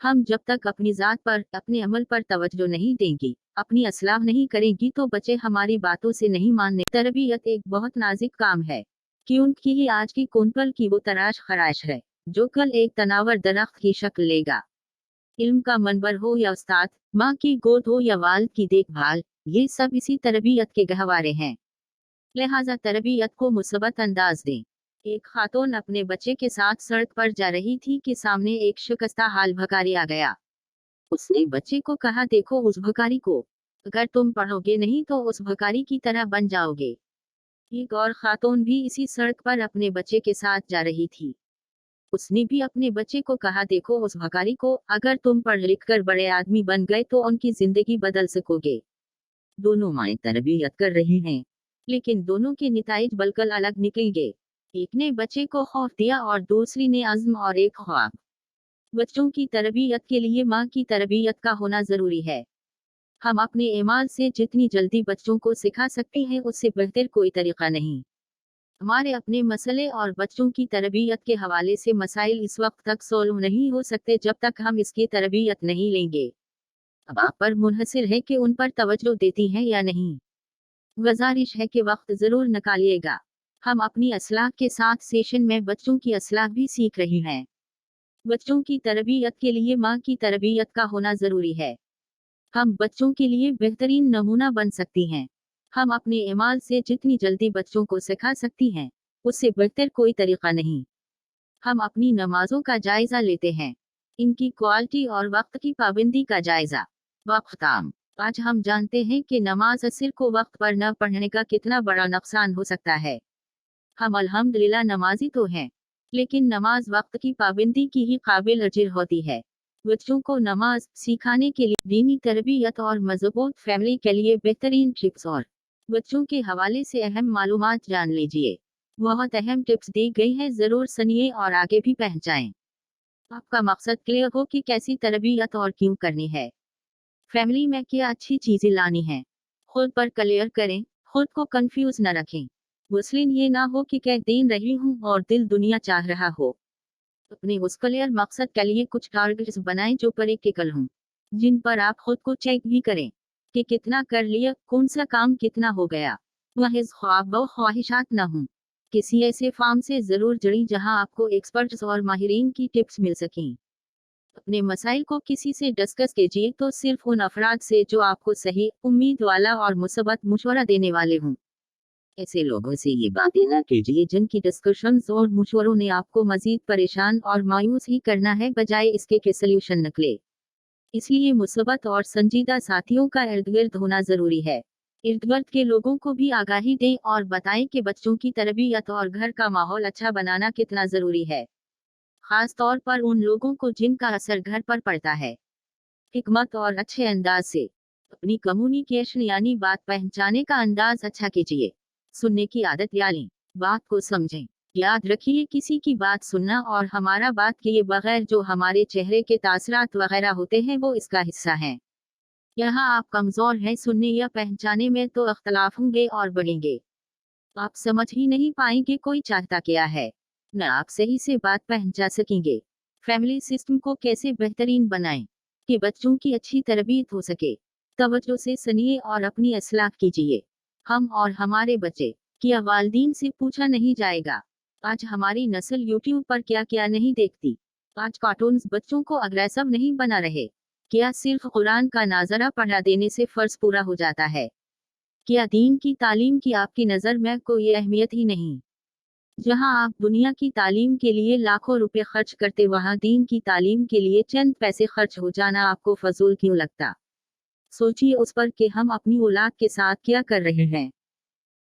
हम जब तक अपनी ज़ात पर, अपने अमल पर तवज्जो नहीं देंगी, अपनी असलाह नहीं करेंगी तो बच्चे हमारी बातों से नहीं मानने। तरबियत एक बहुत नाजुक काम है, क्योंकि ये आज की कौनपल की वो तराश खराश है जो कल एक तनावर दरख्त की शक्ल लेगा। इल्म का मनबर हो या उस्ताद, माँ की गोद हो या वालिद की देखभाल, ये सब इसी तरबियत के गहवारे हैं। लिहाजा तरबियत को मुसब्बत अंदाज दें। एक खातून अपने बच्चे के साथ सड़क पर जा रही थी कि सामने एक शिकस्ता हाल भिखारी आ गया। उसने बच्चे को कहा, देखो उस भिखारी को, अगर तुम पढ़ोगे नहीं तो उस भिखारी की तरह बन जाओगे। एक और खातून भी इसी सड़क पर अपने बच्चे के साथ जा रही थी। उसने भी अपने बच्चे को कहा, देखो उस भिखारी को, अगर तुम पढ़ लिख कर बड़े आदमी बन गए तो उनकी जिंदगी बदल सकोगे। दोनों माएं तरबियत कर रही हैं, लेकिन दोनों के नतीजे बिल्कुल अलग निकलेंगे। एक ने बच्चे को खौफ दिया और दूसरी ने अज़्म और एक ख्वाब। बच्चों की तरबियत के लिए माँ की तरबियत का होना ज़रूरी है। हम अपने ईमाल से जितनी जल्दी बच्चों को सिखा सकते हैं उससे बेहतर कोई तरीका नहीं। हमारे अपने मसले और बच्चों की तरबियत के हवाले से मसाइल इस वक्त तक सोल्व नहीं हो सकते जब तक हम इसकी तरबियत नहीं लेंगे। अब आप पर मुनहसिर है कि उन पर तवज्जो देती हैं या नहीं। गुजारिश है कि वक्त ज़रूर निकालिएगा। हम अपनी असलाह के साथ सेशन में बच्चों की असलाह भी सीख रही हैं। बच्चों की तरबियत के लिए माँ की तरबियत का होना ज़रूरी है। हम बच्चों के लिए बेहतरीन नमूना बन सकती हैं। हम अपने ईमाल से जितनी जल्दी बच्चों को सिखा सकती हैं, उससे बेहतर कोई तरीका नहीं। हम अपनी नमाजों का जायज़ा लेते हैं, इनकी क्वालिटी और वक्त की पाबंदी का जायज़ा। वक्ताम, आज हम जानते हैं कि नमाज असर को वक्त पर न पढ़ने का कितना बड़ा नुकसान हो सकता है। हम अल्हम्दुलिल्लाह नमाजी तो हैं, लेकिन नमाज वक्त की पाबंदी की ही काबिल अजर होती है। बच्चों को नमाज सिखाने के लिए दीनी तरबियत और मजबूत फैमिली के लिए बेहतरीन टिप्स और बच्चों के हवाले से अहम मालूमात जान लीजिए। बहुत अहम टिप्स दी गई हैं, ज़रूर सुनिए और आगे भी पहुंचाएं। आपका मकसद क्लियर हो कि कैसी तरबियत और क्यों करनी है, फैमिली में क्या अच्छी चीज़ें लानी हैं। खुद पर क्लियर करें, खुद को कंफ्यूज न रखें। मुस्लिम ये ना हो कि कह देन रही हूँ और दिल दुनिया चाह रहा हो। अपने उस क्लियर मकसद के लिए कुछ टारगेट्स बनाएं जो प्रैक्टिकल हों, जिन पर आप खुद को चेक भी करें कि कितना कर लिया, कौन सा काम कितना हो गया। महज ख्वाब व ख्वाहिशात न हों। किसी ऐसे फार्म से ज़रूर जुड़ें जहां आपको एक्सपर्ट्स और माहिरीन की टिप्स मिल सकें। अपने मसाइल को किसी से डिस्कस कीजिए, तो सिर्फ उन अफराद से जो आपको सही, उम्मीद वाला और मुसब्बत मशवरा देने वाले हों। ऐसे लोगों से ये बातें न कीजिए जिनकी डिस्कशंस और मशवरों ने आपको मजीद परेशान और मायूस ही करना है, बजाय इसके कि सल्यूशन निकले। اس لیے مثبت اور سنجیدہ ساتھیوں کا ارد گرد ہونا ضروری ہے۔ ارد گرد کے لوگوں کو بھی آگاہی دیں اور بتائیں کہ بچوں کی تربیت اور گھر کا ماحول اچھا بنانا کتنا ضروری ہے، خاص طور پر ان لوگوں کو جن کا اثر گھر پر پڑتا ہے۔ حکمت اور اچھے انداز سے اپنی کمیونیکیشن یعنی بات پہنچانے کا انداز اچھا کیجیے۔ سننے کی عادت ڈالیں، بات کو سمجھیں۔ یاد رکھیے کسی کی بات سننا اور ہمارا بات کیے بغیر جو ہمارے چہرے کے تاثرات وغیرہ ہوتے ہیں وہ اس کا حصہ ہیں۔ یہاں آپ کمزور ہیں سننے یا پہچانے میں تو اختلاف ہوں گے اور بڑھیں گے۔ آپ سمجھ ہی نہیں پائیں گے کوئی چاہتا کیا ہے، نہ آپ صحیح سے بات پہنچا سکیں گے۔ فیملی سسٹم کو کیسے بہترین بنائیں کہ بچوں کی اچھی تربیت ہو سکے؟ توجہ سے سنیے اور اپنی اصلاح کیجیے۔ ہم اور ہمارے بچے، کیا والدین سے پوچھا نہیں جائے گا؟ آج ہماری نسل یوٹیوب پر کیا کیا نہیں دیکھتی؟ آج کارٹونز بچوں کو اگریسو نہیں بنا رہے؟ کیا صرف قرآن کا ناظرہ پڑھا دینے سے فرض پورا ہو جاتا ہے؟ کیا دین کی تعلیم کی آپ کی نظر میں کوئی اہمیت ہی نہیں؟ جہاں آپ دنیا کی تعلیم کے لیے لاکھوں روپے خرچ کرتے وہاں دین کی تعلیم کے لیے چند پیسے خرچ ہو جانا آپ کو فضول کیوں لگتا؟ سوچیے اس پر کہ ہم اپنی اولاد کے ساتھ کیا کر رہے ہیں۔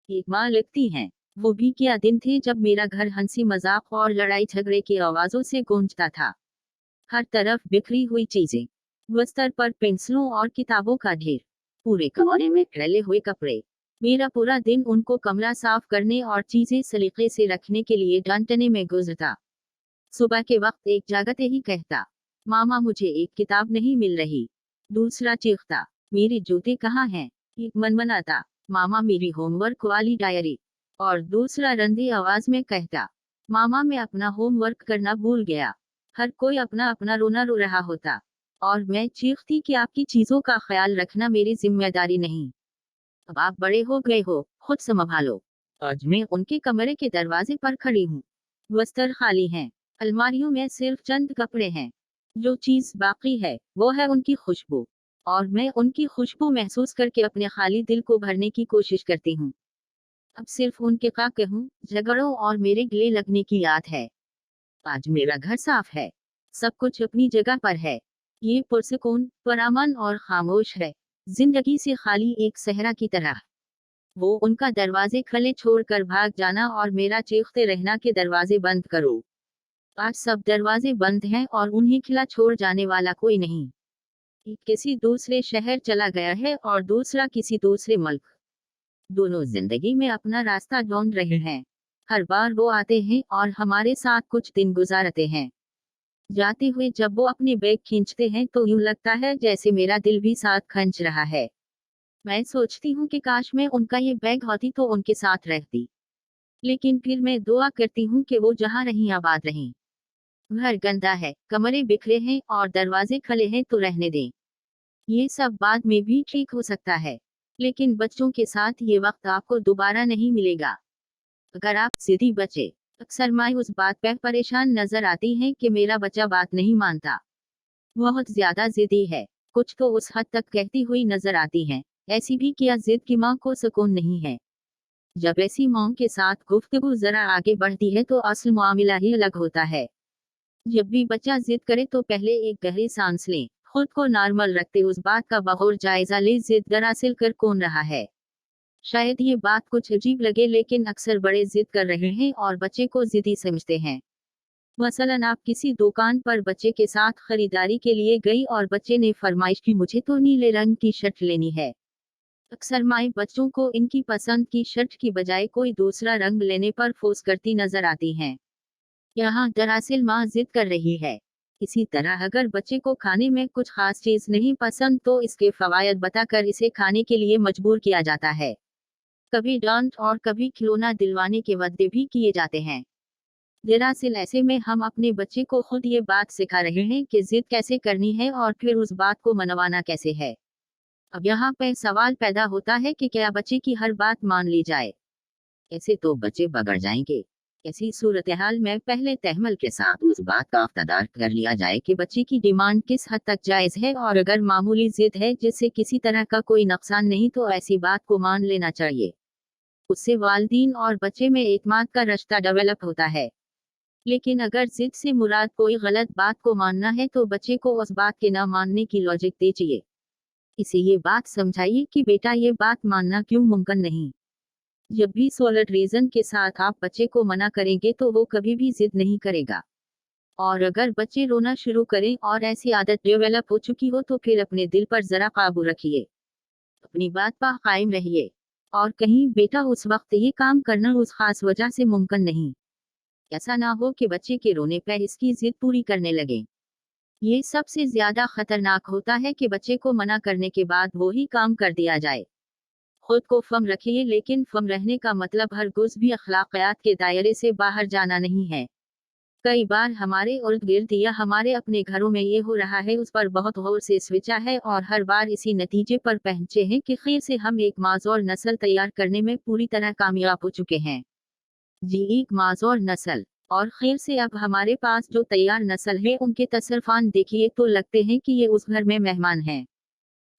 ایک ماں لکھتی ہیں، وہ بھی کیا دن تھے جب میرا گھر ہنسی مذاق اور لڑائی جھگڑے کی آوازوں سے گونجتا تھا۔ ہر طرف بکھری ہوئی چیزیں، بستر پر پنسلوں اور کتابوں کا ڈھیر، پورے کمرے میں پھیلے ہوئے کپڑے۔ میرا پورا دن ان کو کمرہ صاف کرنے اور چیزیں سلیقے سے رکھنے کے لیے ڈانٹنے میں گزرتا۔ صبح کے وقت ایک جاگتے ہی کہتا، ماما مجھے ایک کتاب نہیں مل رہی۔ دوسرا چیختا، میری جوتے کہاں ہیں؟ ایک منمناتا، ماما میری ہوم ورک والی ڈائری۔ اور دوسرا رندی آواز میں کہتا، ماما میں اپنا ہوم ورک کرنا بھول گیا۔ ہر کوئی اپنا اپنا رونا رو رہا ہوتا اور میں چیختی کہ آپ کی چیزوں کا خیال رکھنا میری ذمہ داری نہیں۔ اب آپ بڑے ہو گئے ہو، خود سنبھالو۔ آج میں ان کے کمرے کے دروازے پر کھڑی ہوں، بستر خالی ہیں، الماریوں میں صرف چند کپڑے ہیں۔ جو چیز باقی ہے وہ ہے ان کی خوشبو، اور میں ان کی خوشبو محسوس کر کے اپنے خالی دل کو بھرنے کی کوشش کرتی ہوں۔ اب صرف ان کے کہوں، جھگڑوں اور میرے گلے لگنے کی یاد ہے۔ آج میرا گھر صاف ہے، سب کچھ اپنی جگہ پر ہے، یہ پرسکون، پرامن اور خاموش ہے، زندگی سے خالی ایک صحرا کی طرح۔ وہ ان کا دروازے کھلے چھوڑ کر بھاگ جانا اور میرا چیختے رہنا کہ دروازے بند کرو۔ آج سب دروازے بند ہیں اور انہیں کھلا چھوڑ جانے والا کوئی نہیں۔ ایک کسی دوسرے شہر چلا گیا ہے اور دوسرا کسی دوسرے ملک۔ دونوں زندگی میں اپنا راستہ ڈھونڈ رہے ہیں۔ ہر بار وہ آتے ہیں اور ہمارے ساتھ کچھ دن گزارتے ہیں۔ جاتے ہوئے جب وہ اپنے بیگ کھینچتے ہیں تو یوں لگتا ہے جیسے میرا دل بھی ساتھ کھنچ رہا ہے۔ میں سوچتی ہوں کہ کاش میں ان کا یہ بیگ ہوتی تو ان کے ساتھ رہتی، لیکن پھر میں دعا کرتی ہوں کہ وہ جہاں رہیں آباد رہیں۔ گھر گندا ہے، کمرے بکھرے ہیں اور دروازے کھلے ہیں تو رہنے دیں۔ یہ سب بعد میں بھی ٹھیک ہو سکتا ہے، لیکن بچوں کے ساتھ یہ وقت آپ کو دوبارہ نہیں ملے گا۔ اگر آپ ضدی بچے اکثر مائیں اس بات پہ پریشان نظر آتی ہیں کہ میرا بچہ بات نہیں مانتا، بہت زیادہ ضدی ہے، کچھ تو اس حد تک کہتی ہوئی نظر آتی ہیں، ایسی بھی کیا ضد کی ماں کو سکون نہیں ہے۔ جب ایسی ماں کے ساتھ گفتگو ذرا آگے بڑھتی ہے تو اصل معاملہ ہی الگ ہوتا ہے۔ جب بھی بچہ ضد کرے تو پہلے ایک گہری سانس لیں، خود کو نارمل رکھتے اس بات کا بغور جائزہ لیں ضد دراصل کر کون رہا ہے۔ شاید یہ بات کچھ عجیب لگے لیکن اکثر بڑے ضد کر رہے ہیں اور بچے کو ضدی سمجھتے ہیں۔ مثلاً آپ کسی دکان پر بچے کے ساتھ خریداری کے لیے گئی اور بچے نے فرمائش کی مجھے تو نیلے رنگ کی شرٹ لینی ہے۔ اکثر مائیں بچوں کو ان کی پسند کی شرٹ کی بجائے کوئی دوسرا رنگ لینے پر فورس کرتی نظر آتی ہیں۔ یہاں دراصل ماں ضد کر رہی ہے۔ اسی طرح اگر بچے کو کھانے میں کچھ خاص چیز نہیں پسند تو اس کے فوائد بتا کر اسے کھانے کے لیے مجبور کیا جاتا ہے۔ کبھی ڈانٹ اور کبھی کھلونا دلوانے کے وعدے بھی کیے جاتے ہیں۔ دراصل ایسے میں ہم اپنے بچے کو خود یہ بات سکھا رہے ہیں کہ ضد کیسے کرنی ہے اور پھر اس بات کو منوانا کیسے ہے۔ اب یہاں پہ سوال پیدا ہوتا ہے کہ کیا بچے کی ہر بات مان لی جائے؟ ایسے تو بچے بگڑ جائیں گے۔ ایسی صورتحال میں پہلے تحمل کے ساتھ اس بات کا تدارک کر لیا جائے کہ بچے کی ڈیمانڈ کس حد تک جائز ہے، اور اگر معمولی ضد ہے جس سے کسی طرح کا کوئی نقصان نہیں تو ایسی بات کو مان لینا چاہیے۔ اس سے والدین اور بچے میں اعتماد کا رشتہ ڈیولپ ہوتا ہے۔ लेकिन अगर जिद से मुराद कोई गलत बात को मानना है तो बच्चे को उस बात के न मानने की लॉजिक दीजिए। इसे ये बात समझाइए कि बेटा ये बात मानना क्यों मुमकिन नहीं। जब भी सॉलिड रीजन के साथ आप बच्चे को मना करेंगे तो वो कभी भी जिद नहीं करेगा। और अगर बच्चे रोना शुरू करें और ऐसी आदत डेवलप हो चुकी हो तो फिर अपने दिल पर जरा काबू रखिए, अपनी बात पर कायम रहिए और कहीं बेटा उस वक्त ये काम करना उस खास वजह से मुमकिन नहीं। ऐसा ना हो कि बच्चे के रोने पर इसकी जिद पूरी करने लगे। ये सबसे ज्यादा खतरनाक होता है कि बच्चे को मना करने के बाद वो ही काम कर दिया जाए। खुद को फर्म रखिए, लेकिन फर्म रहने का मतलब हरगिज़ भी अखलाकियात के दायरे से बाहर जाना नहीं है। कई बार हमारे इर्द गिर्द या हमारे अपने घरों में ये हो रहा है, उस पर बहुत गौर से सोचा है और हर बार इसी नतीजे पर पहुंचे हैं कि खैर से हम एक माज़ूर नस्ल तैयार करने में पूरी तरह कामयाब हो चुके हैं। जी, एक माज़ूर नस्ल। और खैर से अब हमारे पास जो तैयार नस्ल है उनके तसरफान देखिए तो लगते हैं कि ये उस घर में मेहमान हैं।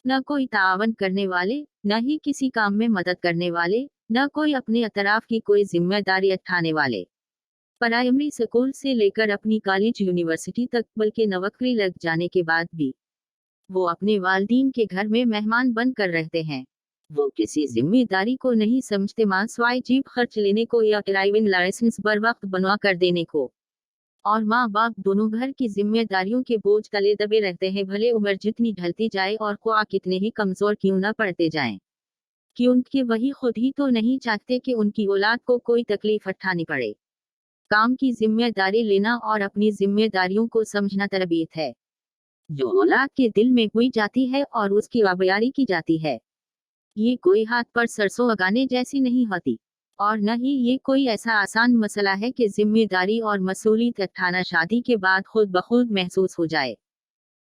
न कोई तावन करने वाले, न ही किसी काम में मदद करने वाले, न कोई अपने अतराफ की कोई जिम्मेदारी उठाने वाले। प्राइमरी स्कूल से लेकर अपनी कॉलेज यूनिवर्सिटी तक, बल्कि नौकरी लग जाने के बाद भी वो अपने वालिदैन के घर में मेहमान बन कर रहते हैं। वो किसी जिम्मेदारी को नहीं समझते, मां स्वाय जीप खर्च लेने को या ड्राइविंग लाइसेंस बर वक्त बनवा कर देने को। और माँ बाप दोनों घर की जिम्मेदारियों के बोझ तले दबे रहते हैं, भले उम्र जितनी ढलती जाए और ख्वाह कितने ही कमजोर क्यों न पड़ते जाएं। क्योंकि वही खुद ही तो नहीं चाहते कि उनकी औलाद को कोई तकलीफ उठानी पड़े। काम की जिम्मेदारी लेना और अपनी जिम्मेदारियों को समझना तरबियत है, जो औलाद के दिल में बोई जाती है और उसकी आबयारी की जाती है। ये कोई हाथ पर सरसों उगाने जैसी नहीं होती, और न ही ये कोई ऐसा आसान मसला है कि जिम्मेदारी और मसूलियत उठाना शादी के बाद खुद ब खुद महसूस हो जाए।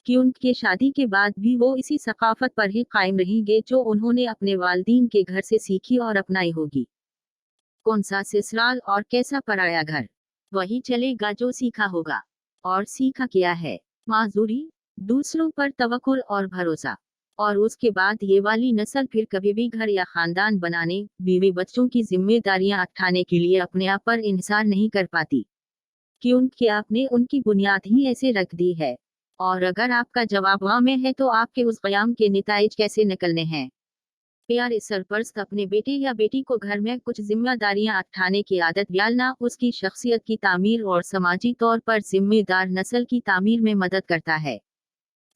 क्योंकि शादी के बाद भी वो इसी सकाफत पर ही कायम रहेंगे जो उन्होंने अपने वालिदैन के घर से सीखी और अपनाई होगी। कौन सा ससुराल और कैसा पराया घर, वही चलेगा जो सीखा होगा। और सीखा क्या है? माजूरी, दूसरों पर तवक्कुल और भरोसा। और उसके बाद ये वाली नस्ल फिर कभी भी घर या खानदान बनाने, बीवी बच्चों की जिम्मेदारियां उठाने के लिए अपने आप पर इंहिसार नहीं कर पाती, क्योंकि आपने उनकी बुनियाद ही ऐसे रख दी है। और अगर आपका जवाब हाँ में है तो आपके उस क़याम के नताइज कैसे निकलने हैं। प्यारे सरपरस्त, अपने बेटे या बेटी को घर में कुछ जिम्मेदारियां उठाने की आदत डालना उसकी शख्सियत की तामीर और समाजी तौर पर जिम्मेदार नस्ल की तामीर में मदद करता है।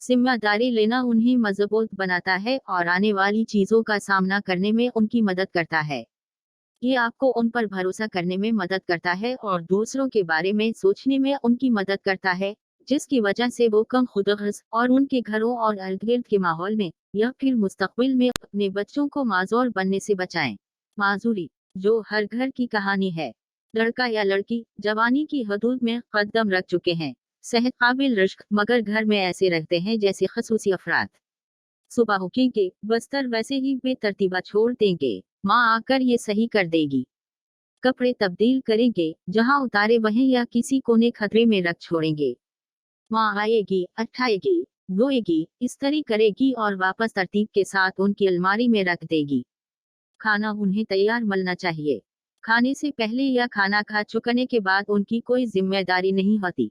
जिम्मेदारी लेना उन्हें मजबूत बनाता है और आने वाली चीज़ों का सामना करने में उनकी मदद करता है। ये आपको उन पर भरोसा करने में मदद करता है और दूसरों के बारे में सोचने में उनकी मदद करता है, जिसकी वजह से वो कम खुदगर्ज और उनके घरों और इर्द गिर्द के माहौल में या फिर मुस्तकबिल में अपने बच्चों को माजूर बनने से बचाएं। माजूरी, जो हर घर की कहानी है। लड़का या लड़की जवानी की हदूद में कदम रख चुके हैं, सेहत काबिल रिश्क, मगर घर में ऐसे रहते हैं जैसे खसूसी अफराद। सुबह उठेंगे, बस्तर वैसे ही बेतरतीबा छोड़ देंगे, माँ आकर ये सही कर देगी। कपड़े तब्दील करेंगे, जहाँ उतारे वहीं या किसी कोने खतरे में रख छोड़ेंगे। माँ आएगी, उठाएगी, धोएगी, इस्त्री करेगी और वापस तरतीब के साथ उनकी अलमारी में रख देगी। खाना उन्हें तैयार मिलना चाहिए। खाने से पहले या खाना खा चुकने के बाद उनकी कोई जिम्मेदारी नहीं होती।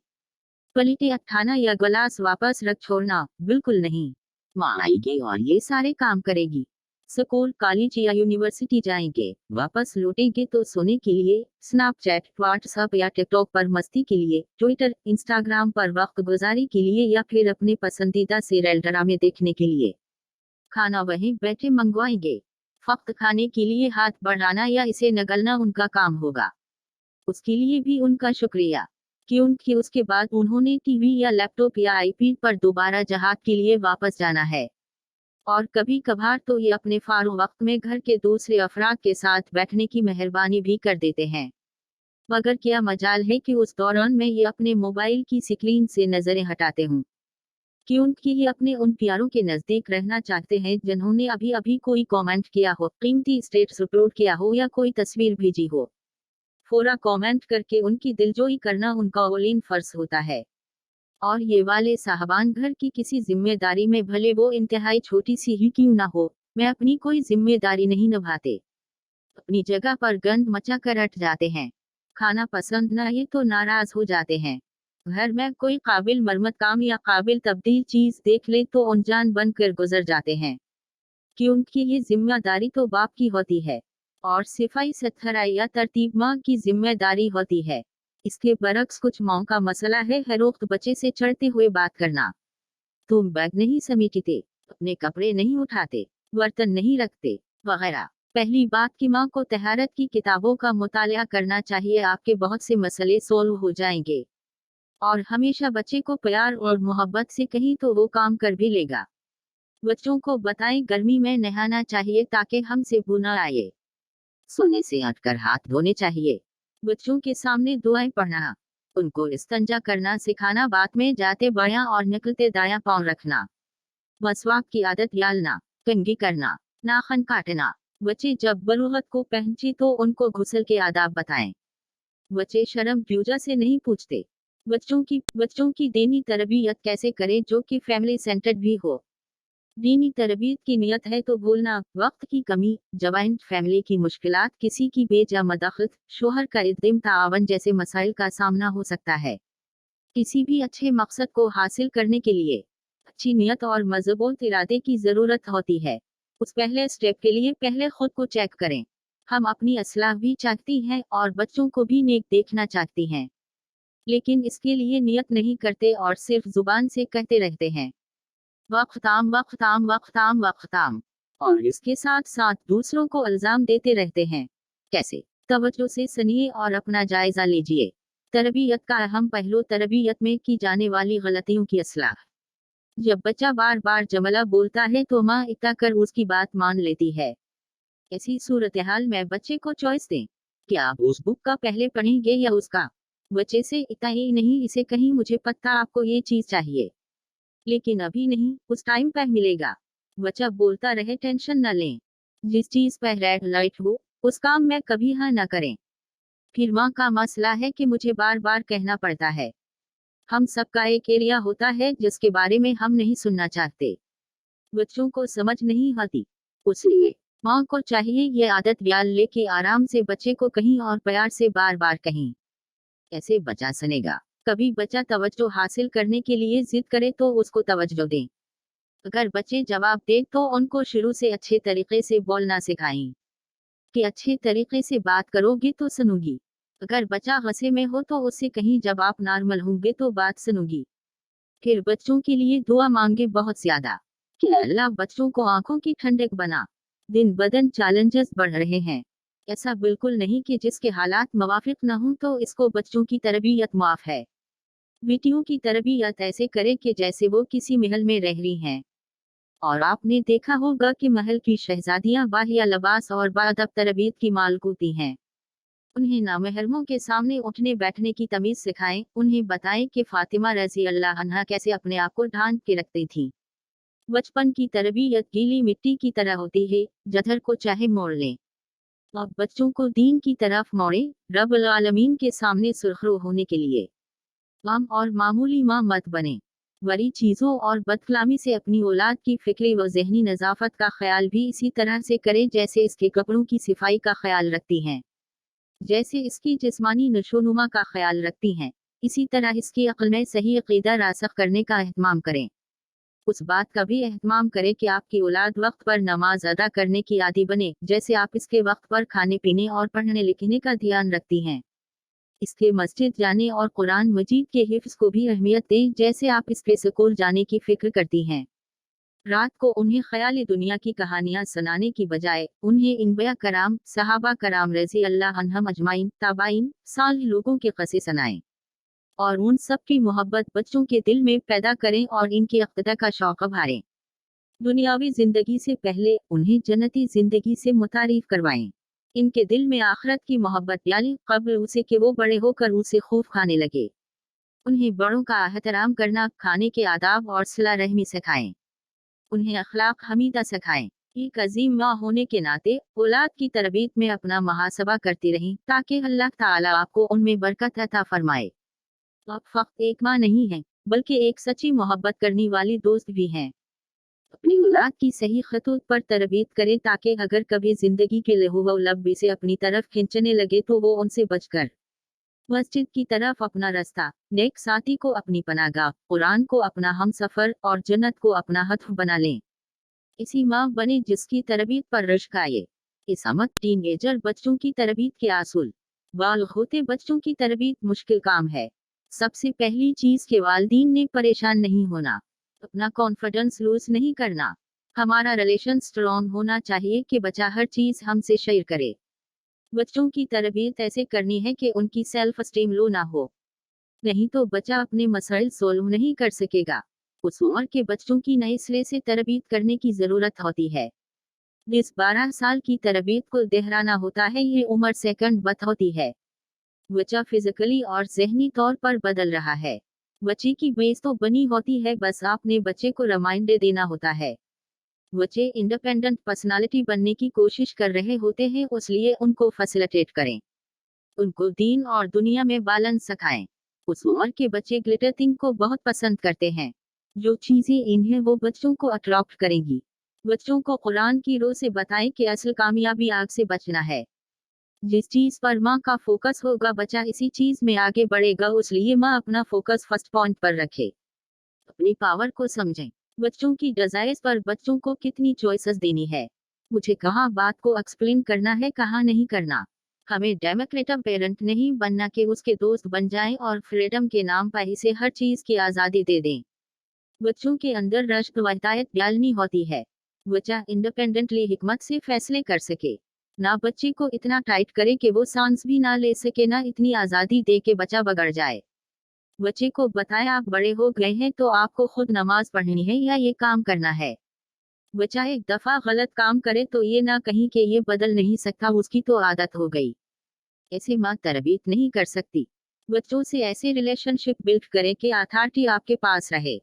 प्लेटें उठाना या गिलास वापस रख छोड़ना, बिल्कुल नहीं। माँ आएगी और ये सारे काम करेगी। स्कूल, कॉलेज या यूनिवर्सिटी जाएंगे, वापस लौटेंगे तो सोने के लिए, स्नैपचैट, व्हाट्सएप या टिकटॉक पर मस्ती के लिए, ट्विटर, इंस्टाग्राम पर वक्त गुजारी के लिए या फिर अपने पसंदीदा सीरियल ड्रामे देखने के लिए। खाना वहीं बैठे मंगवाएंगे। फक्त खाने के लिए हाथ बढ़ाना या इसे निगलना उनका काम होगा। उसके लिए भी उनका शुक्रिया, क्योंकि उसके बाद उन्होंने टीवी या लैपटॉप या आईपैड पर दोबारा जहाज के लिए वापस जाना है। और कभी कभार तो ये अपने फारूक वक्त में घर के दूसरे अफराद के साथ बैठने की मेहरबानी भी कर देते हैं। मगर क्या मजाल है कि उस दौरान मैं ये अपने मोबाइल की स्क्रीन से नजरें हटाते हूँ, क्योंकि ये अपने उन प्यारों के नजदीक रहना चाहते हैं जिन्होंने अभी अभी कोई कमेंट किया हो, कीमती स्टेटस अपलोड किया हो या कोई तस्वीर भेजी हो। फौरा कमेंट करके उनकी दिलजोई करना उनका औलीन फर्ज होता है। और ये वाले साहबान घर की किसी जिम्मेदारी में, भले वो इंतहाई छोटी सी ही क्यों ना हो, मैं अपनी कोई जिम्मेदारी नहीं निभाते, अपनी जगह पर गंद मचा कर हट जाते हैं। खाना पसंद न आए तो नाराज हो जाते हैं। घर में कोई काबिल मरम्मत काम या काबिल तब्दील चीज देख ले तो अनजान बनकर गुजर जाते हैं, क्योंकि ये जिम्मेदारी तो बाप की होती है और सफाई सुथराई या तरतीब माँ की जिम्मेदारी होती है। इसके बरक्स कुछ माँ का मसला है हर वक्त बच्चे से चढ़ते हुए बात करना। तुम बैग नहीं समेटते, अपने कपड़े नहीं उठाते, बर्तन नहीं रखते, वगैरह। पहली बात कि माँ को तहारत की किताबों का मुतालिया करना चाहिए, आपके बहुत से मसले सोल्व हो जाएंगे। और हमेशा बच्चे को प्यार और मोहब्बत से कहीं तो वो काम कर भी लेगा। बच्चों को बताएं गर्मी में नहाना चाहिए ताकि हमसे बू न आए। सोने से हटकर हाथ धोने चाहिए। बच्चों के सामने दुआएं पढ़ना, उनको इस्तंजा करना सिखाना, बात में जाते बायां और निकलते दायां पांव रखना, मसवाक की आदत डालना, कंघी करना, नाखून काटना। बच्चे जब बलूगत को पहुंचे तो उनको गुस्ल के आदाब बताएं। बच्चे शर्म पूजा से नहीं पूछते। बच्चों की दीनी तरबियत कैसे करें जो कि फैमिली सेंटर्ड भी हो। दीनी तरबियत की नियत है तो बोलना, वक्त की कमी, जॉइंट फैमिली की मुश्किलात, किसी की बेजा मदखलत, शोहर का इद्दिम तावन जैसे मसाइल का सामना हो सकता है। किसी भी अच्छे मकसद को हासिल करने के लिए अच्छी नियत और मजबूत इरादे की जरूरत होती है। उस पहले स्टेप के लिए पहले खुद को चेक करें। हम अपनी असलाह भी चाहती हैं और बच्चों को भी नेक देखना चाहती हैं, लेकिन इसके लिए नियत नहीं करते और सिर्फ जुबान से कहते रहते हैं वक्ताम वक्ताम वक्ताम वक्ताम, और इसके साथ साथ दूसरों को इल्जाम देते रहते हैं। कैसे? तवज्जो से सुनिए और अपना जायजा लीजिए। तरबियत का अहम पहलू तरबियत में की जाने वाली गलतियों की असलाह। जब बच्चा बार बार जुमला बोलता है तो माँ इतना कर उसकी बात मान लेती है। ऐसी सूरत हाल में बच्चे को चॉइस दें, क्या आप उस बुक का पहले पढ़ेंगे या उसका। बच्चे से इतना ही नहीं, इसे कहीं मुझे पता आपको ये चीज चाहिए लेकिन अभी नहीं, उस टाइम पर मिलेगा। बच्चा बोलता रहे, टेंशन न लें। जिस चीज पर रेड लाइट हो उस काम में कभी हाँ न करें। फिर माँ का मसला है कि मुझे बार बार कहना पड़ता है। हम सबका एक एरिया होता है जिसके बारे में हम नहीं सुनना चाहते। बच्चों को समझ नहीं आती, उसलिए माँ को चाहिए ये आदत डाल ले कि आराम से बच्चे को कहीं और प्यार से बार बार कहीं। ऐसे बच्चा सुनेगा। कभी बच्चा तवज्जो हासिल करने के लिए जिद करे तो उसको तवज्जो दें। अगर बच्चे जवाब दे तो उनको शुरू से अच्छे तरीके से बोलना सिखाएं कि अच्छे तरीके से बात करोगे तो सुनूंगी। अगर बच्चा गुस्से में हो तो उससे कहीं जब आप नॉर्मल होंगे तो बात सुनूंगी। फिर बच्चों के लिए दुआ मांगे बहुत ज्यादा कि अल्लाह बच्चों को आंखों की ठंडक बना। दिन बदन चैलेंजेस बढ़ रहे हैं। ऐसा बिल्कुल नहीं कि जिसके हालात मुवाफिक न हों तो इसको बच्चों की तरबियत माफ है। बेटियों की तरबियत ऐसे करे कि जैसे वो किसी महल में रह रही हैं। और आपने देखा होगा कि महल की शहजादियां बाहिया लिबास और बाअदब तरबियत की मालिक होती हैं। उन्हें नामहरमों के सामने उठने बैठने की तमीज सिखाएं। उन्हें बताएं कि फातिमा रज़ी अल्लाह अन्हा कैसे अपने आप को ढांक के रखती थी। बचपन की तरबियत गीली मिट्टी की तरह होती है, जधर को चाहे मोड़ लें। अब बच्चों को दीन की तरफ मोड़े, रब्बुल आलमीन के सामने सुरखरू होने के लिए। आम और मामूली माँ मत बने। बड़ी चीज़ों और बदकलामी से अपनी औलाद की फिक्री व जहनी नज़ाफत का ख्याल भी इसी तरह से करें जैसे इसके कपड़ों की सफाई का ख्याल रखती हैं, जैसे इसकी जिस्मानी नशोनुमा का ख्याल रखती हैं। इसी तरह इसकी अक्ल में सही अकीदा रासख करने का एहतमाम करें। उस बात का भी एहतमाम करें कि आपकी औलाद वक्त पर नमाज अदा करने की आदी बने, जैसे आप इसके वक्त पर खाने पीने और पढ़ने लिखने का ध्यान रखती हैं। इसके मस्जिद जाने और कुरान मजीद के हिफ्ज को भी अहमियत दें, जैसे आप इसके स्कूल जाने की फिक्र करती हैं। रात को उन्हें ख्याली दुनिया की कहानियां सुनाने की बजाय उन्हें इंबिया कराम, सहाबा कराम रज़ी अल्लाह अन्हुम अजमाइन, ताबाइन, सालिह लोगों के क़स्से सुनाएं और उन सब की मोहब्बत बच्चों के दिल में पैदा करें और इनकी इक़्तिदा का शौक़ भरें। दुनियावी जिंदगी से पहले उन्हें जन्नती जिंदगी से मुतारिफ करवाएं। इनके दिल में आखिरत की मोहब्बत डालें क़ब्ल उसे कि वो बड़े होकर उसे खूब खाने लगे। उन्हें बड़ों का एहतराम करना, खाने के आदाब और सिला रहमी सिखाएं। उन्हें अखलाक हमीदा सिखाएं। एक अजीम माँ होने के नाते औलाद की तरबियत में अपना मुहासबा करती रहें ताकि अल्लाह ताला आपको उनमें बरकत अता फरमाए। आप फक्त एक माँ नहीं हैं, बल्कि एक सच्ची मोहब्बत करने वाली दोस्त भी हैं। अपनी औलाद की सही खतूत पर तरबियत करें ताकि अगर कभी जिंदगी के लहू व लब से अपनी तरफ खींचने लगे तो वो उनसे बचकर मस्जिद की तरफ अपना रास्ता, नेक साथी को अपनी पनाहगाह, कुरान को अपना हमसफर और जन्नत को अपना हत्फ बना लें। इसी माँ बने जिसकी तरबियत पर रश्क आए। इसामत टीनएजर बच्चों की तरबियत के असूल। बालिग होते बच्चों की तरबियत मुश्किल काम है। सबसे पहली चीज के वालिदीन ने परेशान नहीं होना, अपना कॉन्फिडेंस लूज नहीं करना। हमारा रिलेशन स्ट्रॉन्ग होना चाहिए कि बच्चा हर चीज हमसे शेयर करे। बच्चों की तरबियत ऐसे करनी है कि उनकी सेल्फ स्टीम लो ना हो, नहीं तो बच्चा अपने मसाइल सोल्व नहीं कर सकेगा। उस उम्र के बच्चों की नए सिरे से तरबियत करने की जरूरत होती है। 10-12 साल की तरबियत को दोहराना होता है, ये उम्र सेकंड बत होती है। बच्चा फिजिकली और जहनी तौर पर बदल रहा है। बच्चे की बेस तो बनी होती है, बस आपने बच्चे को रिमाइंडर देना होता है। बच्चे इंडिपेंडेंट पर्सनालिटी बनने की कोशिश कर रहे होते हैं, इसलिए उनको फैसिलिटेट करें। उनको दीन और दुनिया में बैलेंस सिखाएं। उस उम्र के बच्चे ग्लिटर थिंग को बहुत पसंद करते हैं। जो चीजें इन्हें वो बच्चों को अट्रैक्ट करेंगी। बच्चों को कुरान की रो से बताएं कि असल कामयाबी आग से बचना है। जिस चीज पर माँ का फोकस होगा बच्चा इसी चीज में आगे बढ़ेगा, इसलिए माँ अपना फोकस फर्स्ट पॉइंट पर रखे। अपनी पावर को समझें। बच्चों की डिजायर्स पर बच्चों को कितनी चॉइसेस देनी है। मुझे कहाँ बात को एक्सप्लेन करना है, कहाँ नहीं करना। हमें डेमोक्रेटिक पेरेंट नहीं बनना कि उसके दोस्त बन जाएं और फ्रीडम के नाम पर इसे हर चीज की आज़ादी दे दें। बच्चों के अंदर रश्क व हिदायत डालनी होती है। बच्चा इंडिपेंडेंटली हिकमत से फैसले कर सके। ना बच्चे को इतना टाइट करे कि वो सांस भी ना ले सके, ना इतनी आज़ादी दे के बच्चा बगड़ जाए। बच्चे को बताए आप बड़े हो गए हैं तो आपको खुद नमाज पढ़नी है या ये काम करना है। बच्चा एक दफा गलत काम करे तो ये ना कहीं कि ये बदल नहीं सकता, उसकी तो आदत हो गई। ऐसे माँ तरबियत नहीं कर सकती। बच्चों से ऐसे रिलेशनशिप बिल्ड करें कि अथॉरिटी आपके पास रहे।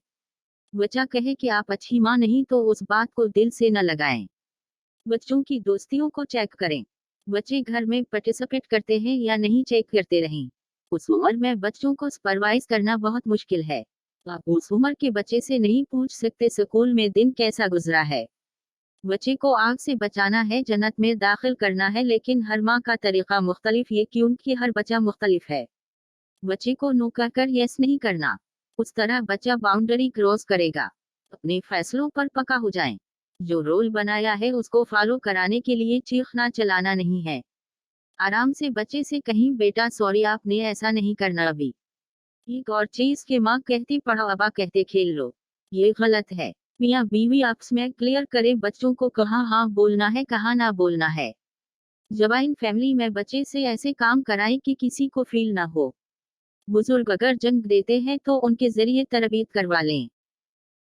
बच्चा कहे कि आप अच्छी माँ नहीं तो उस बात को दिल से न लगाएं। बच्चों की दोस्तियों को चेक करें। बच्चे घर में पार्टिसिपेट करते हैं या नहीं चेक करते रहें। उस उम्र में बच्चों को सुपरवाइज करना बहुत मुश्किल है। आप उस उम्र के बच्चे से नहीं पूछ सकते स्कूल में दिन कैसा गुजरा है। बच्चे को आग से बचाना है, जन्नत में दाखिल करना है, लेकिन हर माँ का तरीका मुख्तलिफ, ये क्योंकि हर बच्चा मुख्तलिफ है। बच्चे को नो कहकर यस नहीं करना, उस तरह बच्चा बाउंड्री क्रॉस करेगा। अपने फैसलों पर पक्का हो जाएं। जो रोल बनाया है उसको फॉलो कराने के लिए चीखना चलाना नहीं है। आराम से बच्चे से कहीं बेटा सॉरी आपने ऐसा नहीं करना अभी। एक और चीज के माँ कहती पढ़ो, अबा कहते खेल लो, ये गलत है। मियाँ बीवी आपस में क्लियर करे बच्चों को कहाँ हाँ बोलना है, कहाँ ना बोलना है। जवाइन फैमिली में बच्चे से ऐसे काम कराएं कि किसी को फील ना हो। बुजुर्ग अगर जंग देते हैं तो उनके जरिए तरबियत करवा लें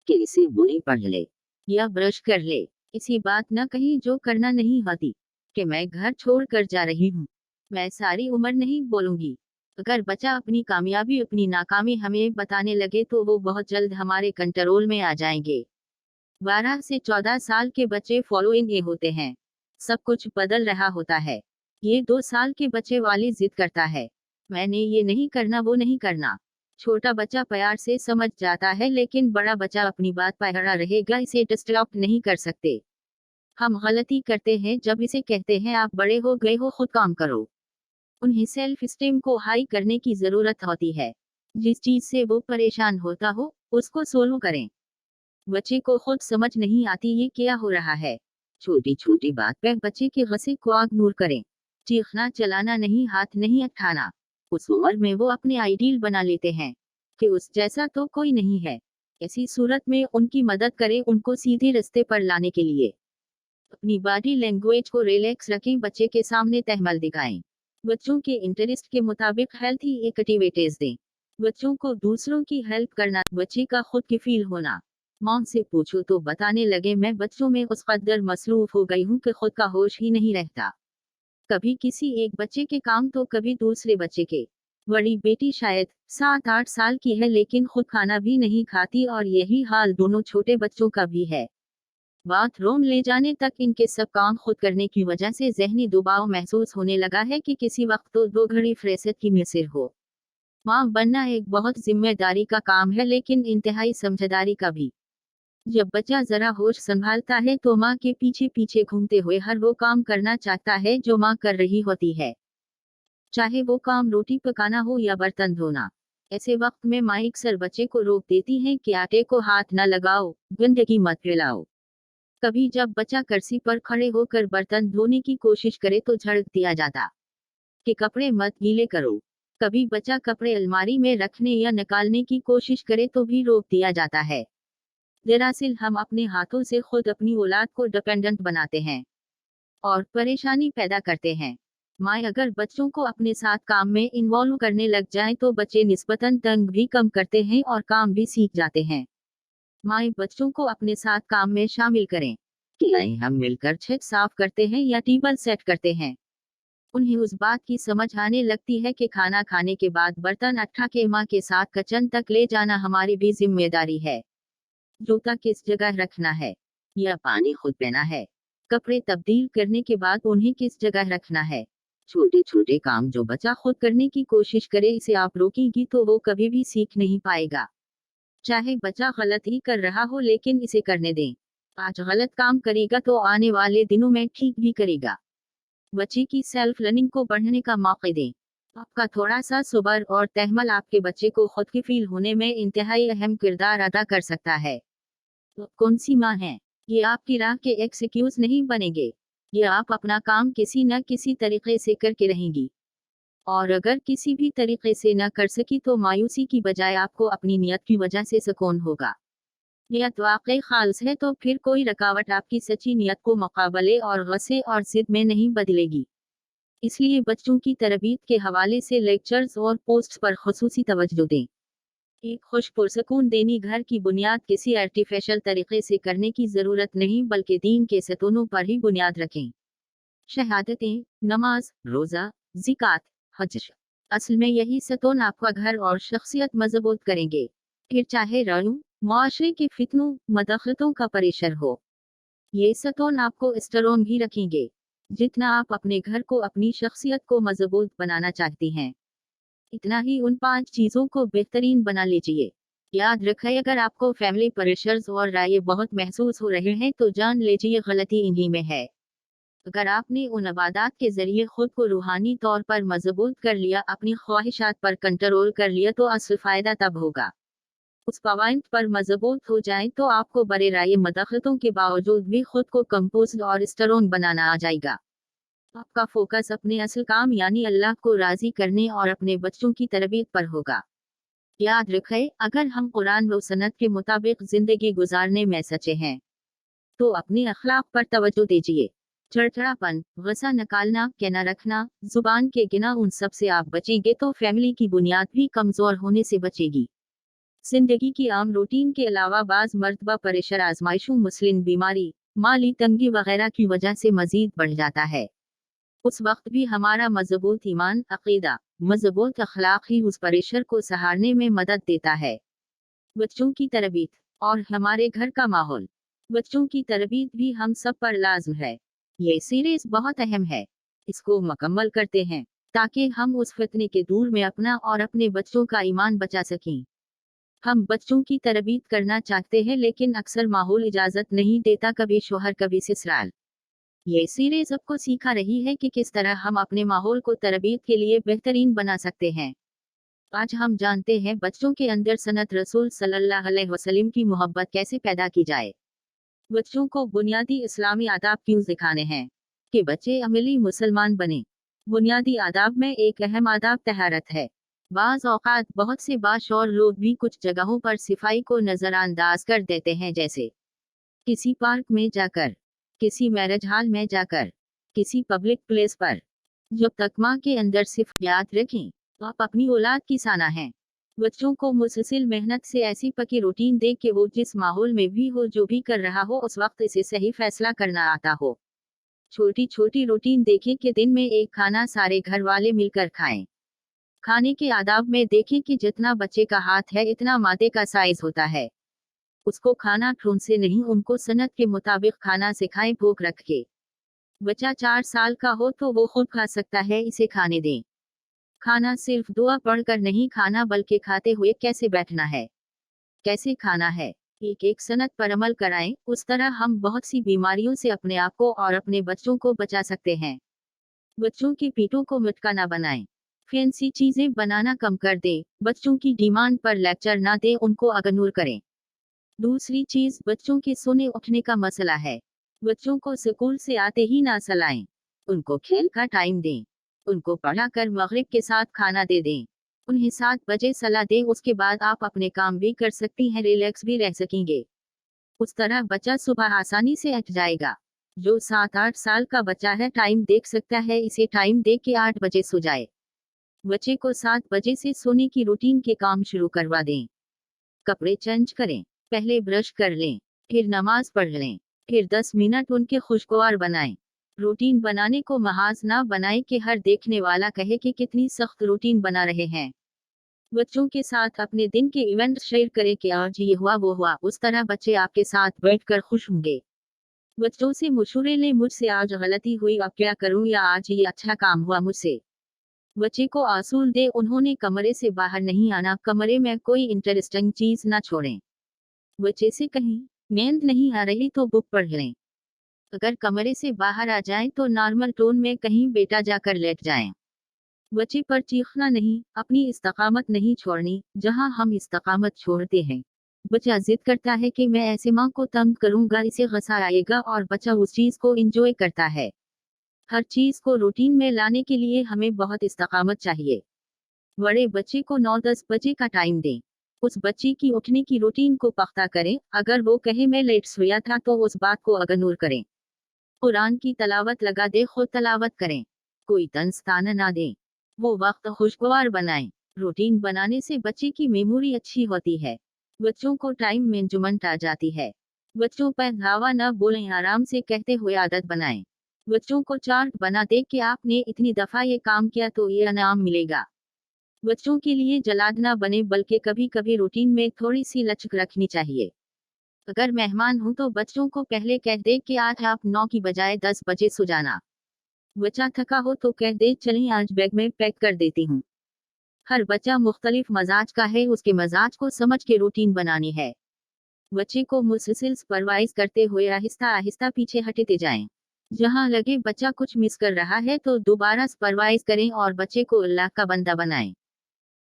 कि इसे बुनी पढ़ ले या ब्रश कर ले। इसी बात न कहीं जो करना नहीं होती कि मैं घर छोड़ कर जा रही हूँ, मैं सारी उम्र नहीं बोलूंगी। अगर बच्चा अपनी कामयाबी अपनी नाकामी हमें बताने लगे तो वो बहुत जल्द हमारे कंट्रोल में आ जाएंगे। 12 से 14 साल के बच्चे फॉलोइंग ये होते हैं। सब कुछ बदल रहा होता है। ये 2 साल के बच्चे वाली जिद करता है, मैंने ये नहीं करना वो नहीं करना। छोटा बच्चा प्यार से समझ जाता है, लेकिन बड़ा बच्चा अपनी बात पर अड़ा रहेगा, इसे डिस्टर्ब नहीं कर सकते। हम गलती करते हैं जब इसे कहते हैं आप बड़े हो गए हो, खुद काम करो। उन्हें सेल्फ स्टीम को हाई करने की जरूरत होती है। जिस चीज से वो परेशान होता हो उसको सोल्व करें। बच्चे को खुद समझ नहीं आती ये क्या हो रहा है। छोटी छोटी बात पर बच्चे के गुस्से को इग्नोर करें। चीखना चलाना नहीं, हाथ नहीं उठाना। उस उम्र में वो अपने आइडियल बना लेते हैं कि उस जैसा तो कोई नहीं है। ऐसी सूरत में उनकी मदद करें, उनको सीधे रास्ते पर लाने के लिए। अपनी बॉडी लैंग्वेज को रिलैक्स रखें, बच्चे के सामने तहमल दिखाएं। बच्चों के इंटरेस्ट के मुताबिक हेल्थी एक्टिविटीज दें। बच्चों को दूसरों की हेल्प करना, बच्चे का खुद की फील होना। माँ से पूछो तो बताने लगे मैं बच्चों में उस कदर मसरूफ हो गई हूँ कि खुद का होश ही नहीं रहता। कभी किसी एक बच्चे के काम तो कभी दूसरे बच्चे के। बड़ी बेटी शायद 7-8 साल की है, लेकिन खुद खाना भी नहीं खाती और यही हाल दोनों छोटे बच्चों का भी है। बाथरूम ले जाने तक इनके सब काम खुद करने की वजह से जहनी दबाव महसूस होने लगा है कि किसी वक्त तो 2 घड़ी फुर्सत की मिसिर हो। माँ बनना एक बहुत जिम्मेदारी का काम है, लेकिन इंतहाई समझदारी का भी। जब बच्चा जरा होश संभालता है तो माँ के पीछे पीछे घूमते हुए हर वो काम करना चाहता है जो माँ कर रही होती है। चाहे वो काम रोटी पकाना हो या बर्तन धोना। ऐसे वक्त में माँ अक्सर बच्चे को रोक देती हैं कि आटे को हाथ न लगाओ, गंदगी मत फैलाओ। कभी जब बच्चा कुर्सी पर खड़े होकर बर्तन धोने की कोशिश करे तो झड़क दिया जाता कि कपड़े मत गीले करो। कभी बच्चा कपड़े अलमारी में रखने या निकालने की कोशिश करे तो भी रोक दिया जाता है। दरअसल हम अपने हाथों से खुद अपनी औलाद को डिपेंडेंट बनाते हैं और परेशानी पैदा करते हैं। माँ अगर बच्चों को अपने साथ काम में इन्वॉल्व करने लग जाएं तो बच्चे निस्बतन तंग भी कम करते हैं और काम भी सीख जाते हैं। माँ बच्चों को अपने साथ काम में शामिल करें कि आइए हम मिलकर छत साफ करते हैं या टेबल सेट करते हैं। उन्हें उस बात की समझ आने लगती है कि खाना खाने के बाद बर्तन उठा के माँ के साथ किचन तक ले जाना हमारी भी जिम्मेदारी है। जूता किस जगह रखना है या पानी खुद पीना है। कपड़े तब्दील करने के बाद उन्हें किस जगह रखना है। छोटे छोटे काम जो बच्चा खुद करने की कोशिश करे, इसे आप रोकेंगी तो वो कभी भी सीख नहीं पाएगा। चाहे बच्चा गलत ही कर रहा हो लेकिन इसे करने दें। आज गलत काम करेगा तो आने वाले दिनों में ठीक भी करेगा। बच्चे की सेल्फ लर्निंग को बढ़ने का मौका दें। आपका थोड़ा सा सब्र और तहम्मुल आपके बच्चे को खुद की फील होने में इंतहाई अहम किरदार अदा कर सकता है। तो कौन सी माँ है? ये आपकी राह के एक्सक्यूज नहीं बनेंगे। ये आप अपना काम किसी न किसी तरीके से करके रहेंगी और अगर किसी भी तरीके से न कर सकी तो मायूसी की बजाय आपको अपनी नियत की वजह से सुकून होगा। नियत वाकई खालिस है तो फिर कोई रुकावट आपकी सच्ची नियत को मुकाबले और गुस्से और जिद में नहीं बदलेगी। इसलिए बच्चों की तरबियत के हवाले से लेक्चर्स और पोस्ट्स पर खुसूसी तवज्जो दें। एक खुश पुरसकून देनी घर की बुनियाद किसी आर्टिफिशियल तरीके से करने की ज़रूरत नहीं बल्कि दीन के सतूनों पर ही बुनियाद रखें। शहादतें, नमाज, रोज़ा, ज़िकात, हज। असल में यही सतून आपका घर और शख्सियत मजबूत करेंगे। फिर चाहे रयूं, मुआशरे के फितनों, मदखलतों का परेशर हो, ये सतून आपको स्ट्रॉन्ग भी रखेंगे जितना आप अपने घर को, अपनी शख्सियत को मजबूत बनाना चाहती हैं। इतना ही उन 5 चीज़ों को बेहतरीन बना लीजिए। याद रखें, अगर आपको फैमिली प्रेशर्स और राय बहुत महसूस हो रहे हैं तो जान लीजिए गलती इन्हीं में है। अगर आपने उन इबादत के जरिए खुद को रूहानी तौर पर मजबूत कर लिया, अपनी ख्वाहिशात पर कंट्रोल कर लिया, तो असल फायदा तब होगा उस पॉइंट पर मजबूत हो जाए तो आपको बड़े राय मदखलतों के बावजूद भी खुद को कंपोज और स्ट्रॉन्ग बनाना आ जाएगा। आपका फोकस अपने असल काम यानी अल्लाह को राजी करने और अपने बच्चों की तरबियत पर होगा। याद रखें, अगर हम कुरान व सुन्नत के मुताबिक जिंदगी गुजारने में सच्चे हैं तो अपने अखलाक पर तवज्जो दीजिए। चिड़चिड़ापन, गुस्सा निकालना, कहना रखना, जुबान के गिना, उन सब से आप बचेंगे तो फैमिली की बुनियाद भी कमजोर होने से बचेगी। जिंदगी की आम रूटीन के अलावा बाज मर्तबा प्रेशर, आजमाइशों, मुस्लिम बीमारी, माली तंगी वगैरह की वजह से मजीद बढ़ जाता है। उस वक्त भी हमारा मजबूत ईमान, अकीदा, मजबूत अखलाक ही उस प्रेशर को सहारने में मदद देता है। बच्चों की तरबियत और हमारे घर का माहौल। बच्चों की तरबियत भी हम सब पर लाज़िम है। ये सीरीज बहुत अहम है। इसको मुकम्मल करते हैं ताकि हम उस फितने के दूर में अपना और अपने बच्चों का ईमान बचा सकें। हम बच्चों की तरबियत करना चाहते हैं लेकिन अक्सर माहौल इजाज़त नहीं देता, कभी शोहर कभी ससुराल। ये सीरीज आपको सिखा रही है कि किस तरह हम अपने माहौल को तरबियत के लिए बेहतरीन बना सकते हैं। आज हम जानते हैं बच्चों के अंदर सन्नत रसूल सल्लल्लाहु अलैहि वसल्लम की मोहब्बत कैसे पैदा की जाए। बच्चों को बुनियादी इस्लामी आदाब क्यों सिखाने हैं कि बच्चे अमली मुसलमान बने। बुनियादी आदाब में एक अहम आदाब तहारत है। बाज़ औक़ात बहुत से बाशऊर लोग भी कुछ जगहों पर सफाई को नज़रअंदाज कर देते हैं, जैसे किसी पार्क में जाकर, किसी मैरिज हॉल में जाकर, किसी पब्लिक प्लेस पर। जब तक माँ के अंदर सिर्फ याद रखें तो आप अपनी औलाद की साना हैं। बच्चों को मुसलसल मेहनत से ऐसी पक्की रूटीन दे कि वो जिस माहौल में भी हो, जो भी कर रहा हो, उस वक्त इसे सही फैसला करना आता हो। छोटी छोटी रूटीन देखें कि दिन में एक खाना सारे घर वाले मिलकर खाएं। खाने के आदाब में देखें कि जितना बच्चे का हाथ है इतना मादे का साइज होता है। उसको खाना ठूंठ से नहीं, उनको सन्नत के मुताबिक खाना सिखाएं, भूख रख के। बच्चा 4 साल का हो तो वो खुद खा सकता है, इसे खाने दें। खाना सिर्फ दुआ पढ़कर नहीं खाना बल्कि खाते हुए कैसे बैठना है, कैसे खाना है, एक एक सनत पर अमल कराएं। उस तरह हम बहुत सी बीमारियों से अपने आप को और अपने बच्चों को बचा सकते हैं। बच्चों की पीठों को मिटका ना बनाएं। फैंसी चीजें बनाना कम कर दें, बच्चों की डिमांड पर लेक्चर ना दें, उनको इग्नोर करें। दूसरी चीज बच्चों के सोने उठने का मसला है। बच्चों को स्कूल से आते ही ना सलाएं, उनको खेल का टाइम दें, उनको पढ़ाकर मगरिब के साथ खाना दे दें, उन्हें 7 बजे सला दें, उसके बाद आप अपने काम भी कर सकती हैं, रिलैक्स भी रह सकेंगे। उस तरह बच्चा सुबह आसानी से उठ जाएगा। जो 7-8 साल का बच्चा है टाइम देख सकता है, इसे टाइम दे के 8 बजे सो जाए। बच्चे को 7 बजे से सोने की रूटीन के काम शुरू करवा दें। कपड़े चेंज करें, पहले ब्रश कर लें, फिर नमाज पढ़ लें, फिर 10 मिनट उनके खुशगवार बनाएं। रूटीन बनाने को महाज ना बनाएं कि हर देखने वाला कहे कि कितनी सख्त रूटीन बना रहे हैं। बच्चों के साथ अपने दिन के इवेंट शेयर करें कि आज ये हुआ वो हुआ, उस तरह बच्चे आपके साथ बैठकर खुश होंगे। बच्चों से मशवरे लें, मुझसे आज गलती हुई अब क्या करूं, या आज ये अच्छा काम हुआ मुझसे। बच्चे को असूल दे, उन्होंने कमरे से बाहर नहीं आना, कमरे में कोई इंटरेस्टिंग चीज ना छोड़ें। बच्चे से कहीं नींद नहीं आ रही तो बुक पढ़ लें। अगर कमरे से बाहर आ जाएं तो नॉर्मल टोन में कहीं बेटा जाकर लेट जाएं। बच्चे पर चीखना नहीं, अपनी इस्तकामत नहीं छोड़नी। जहां हम इस्तकामत छोड़ते हैं, बच्चा जिद करता है कि मैं ऐसे माँ को तंग करूंगा, इसे गुस्सा आएगा, और बच्चा उस चीज को एंजॉय करता है। हर चीज को रूटीन में लाने के लिए हमें बहुत इस्तकामत चाहिए। बड़े बच्चे को 9-10 बजे का टाइम दें। उस बच्चे की उठने की रूटीन को पख्ता करें। अगर वो कहे मैं लेट सोया था तो उस बात को इग्नोर करें। कुरान की तलावत लगा दे, खुद तलावत करें। कोई तंज ताना ना दें। वो वक्त खुशगवार बनाएं। रूटीन बनाने से बच्चे की मेमोरी अच्छी होती है। बच्चों को टाइम मैनेजमेंट आ जाती है। बच्चों पर धावा न बोलें, आराम से कहते हुए आदत बनाएं। बच्चों को चार्ट बना दे कि आपने इतनी दफा ये काम किया तो ये इनाम मिलेगा। बच्चों के लिए जलाद ना बने, बल्कि कभी कभी रूटीन में थोड़ी सी लचक रखनी चाहिए। अगर मेहमान हो तो बच्चों को पहले कह दे कि आज आप 9 की बजाय 10 बजे सो जाना। बच्चा थका हो तो कह दे चलें आज बैग में पैक कर देती हूँ। हर बच्चा मुख्तलिफ मजाज का है, उसके मजाज को समझ के रूटीन बनानी है। बच्चे को मुसलसल सुपरवाइज करते हुए आहिस्ता आहिस्ता पीछे हटते जाएं। जहां लगे बच्चा कुछ मिस कर रहा है तो दोबारा सुपरवाइज करें और बच्चे को अल्लाह का बंदा बनाएं।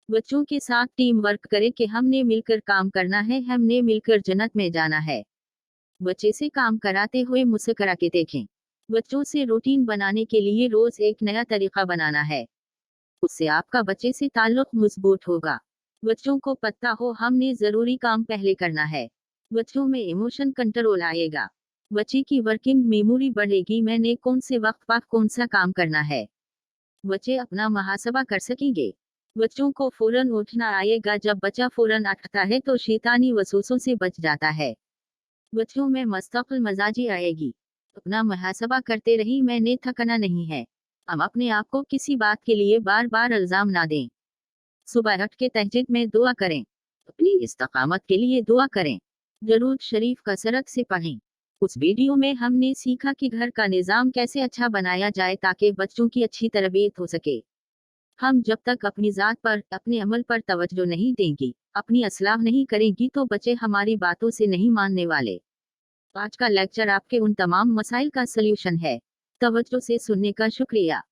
बच्चों के साथ टीम वर्क करें कि हमने मिलकर काम करना है, हमने मिलकर जन्नत में जाना है। बच्चे से काम कराते हुए मुस्कुरा के देखें। बच्चों से रूटीन बनाने के लिए रोज एक नया तरीका बनाना है, उससे आपका बच्चे से ताल्लुक मजबूत होगा। बच्चों को पता हो हमने जरूरी काम पहले करना है। बच्चों में इमोशन कंट्रोल आएगा। बच्चे की वर्किंग मेमोरी बढ़ेगी, मैंने कौन से वक्त पर कौन सा काम करना है। बच्चे अपना मुहासबा कर सकेंगे। बच्चों को फौरन उठना आएगा। जब बच्चा फौरन उठता है तो शैतानी वसवसों से बच जाता है। बच्चों में मुस्तकिल मजाजी आएगी। अपना मुहासबा करते रही, मैंने थकना नहीं है। हम अपने आप को किसी बात के लिए बार बार इल्जाम ना दें। सुबह उठ के तहज्जुद में दुआ करें। अपनी इस्तकामत के लिए दुआ करें। दरूद शरीफ कसरत से पढ़ें। उस वीडियो में हमने सीखा कि घर का निज़ाम कैसे अच्छा बनाया जाए ताकि बच्चों की अच्छी तरबियत हो सके। हम जब तक अपनी ज़ात पर, अपने अमल पर तवज्जो नहीं देंगी, अपनी असलाह नहीं करेंगी तो बच्चे हमारी बातों से नहीं मानने वाले। आज का लेक्चर आपके उन तमाम मसाइल का सल्यूशन है। तवज्जो से सुनने का शुक्रिया।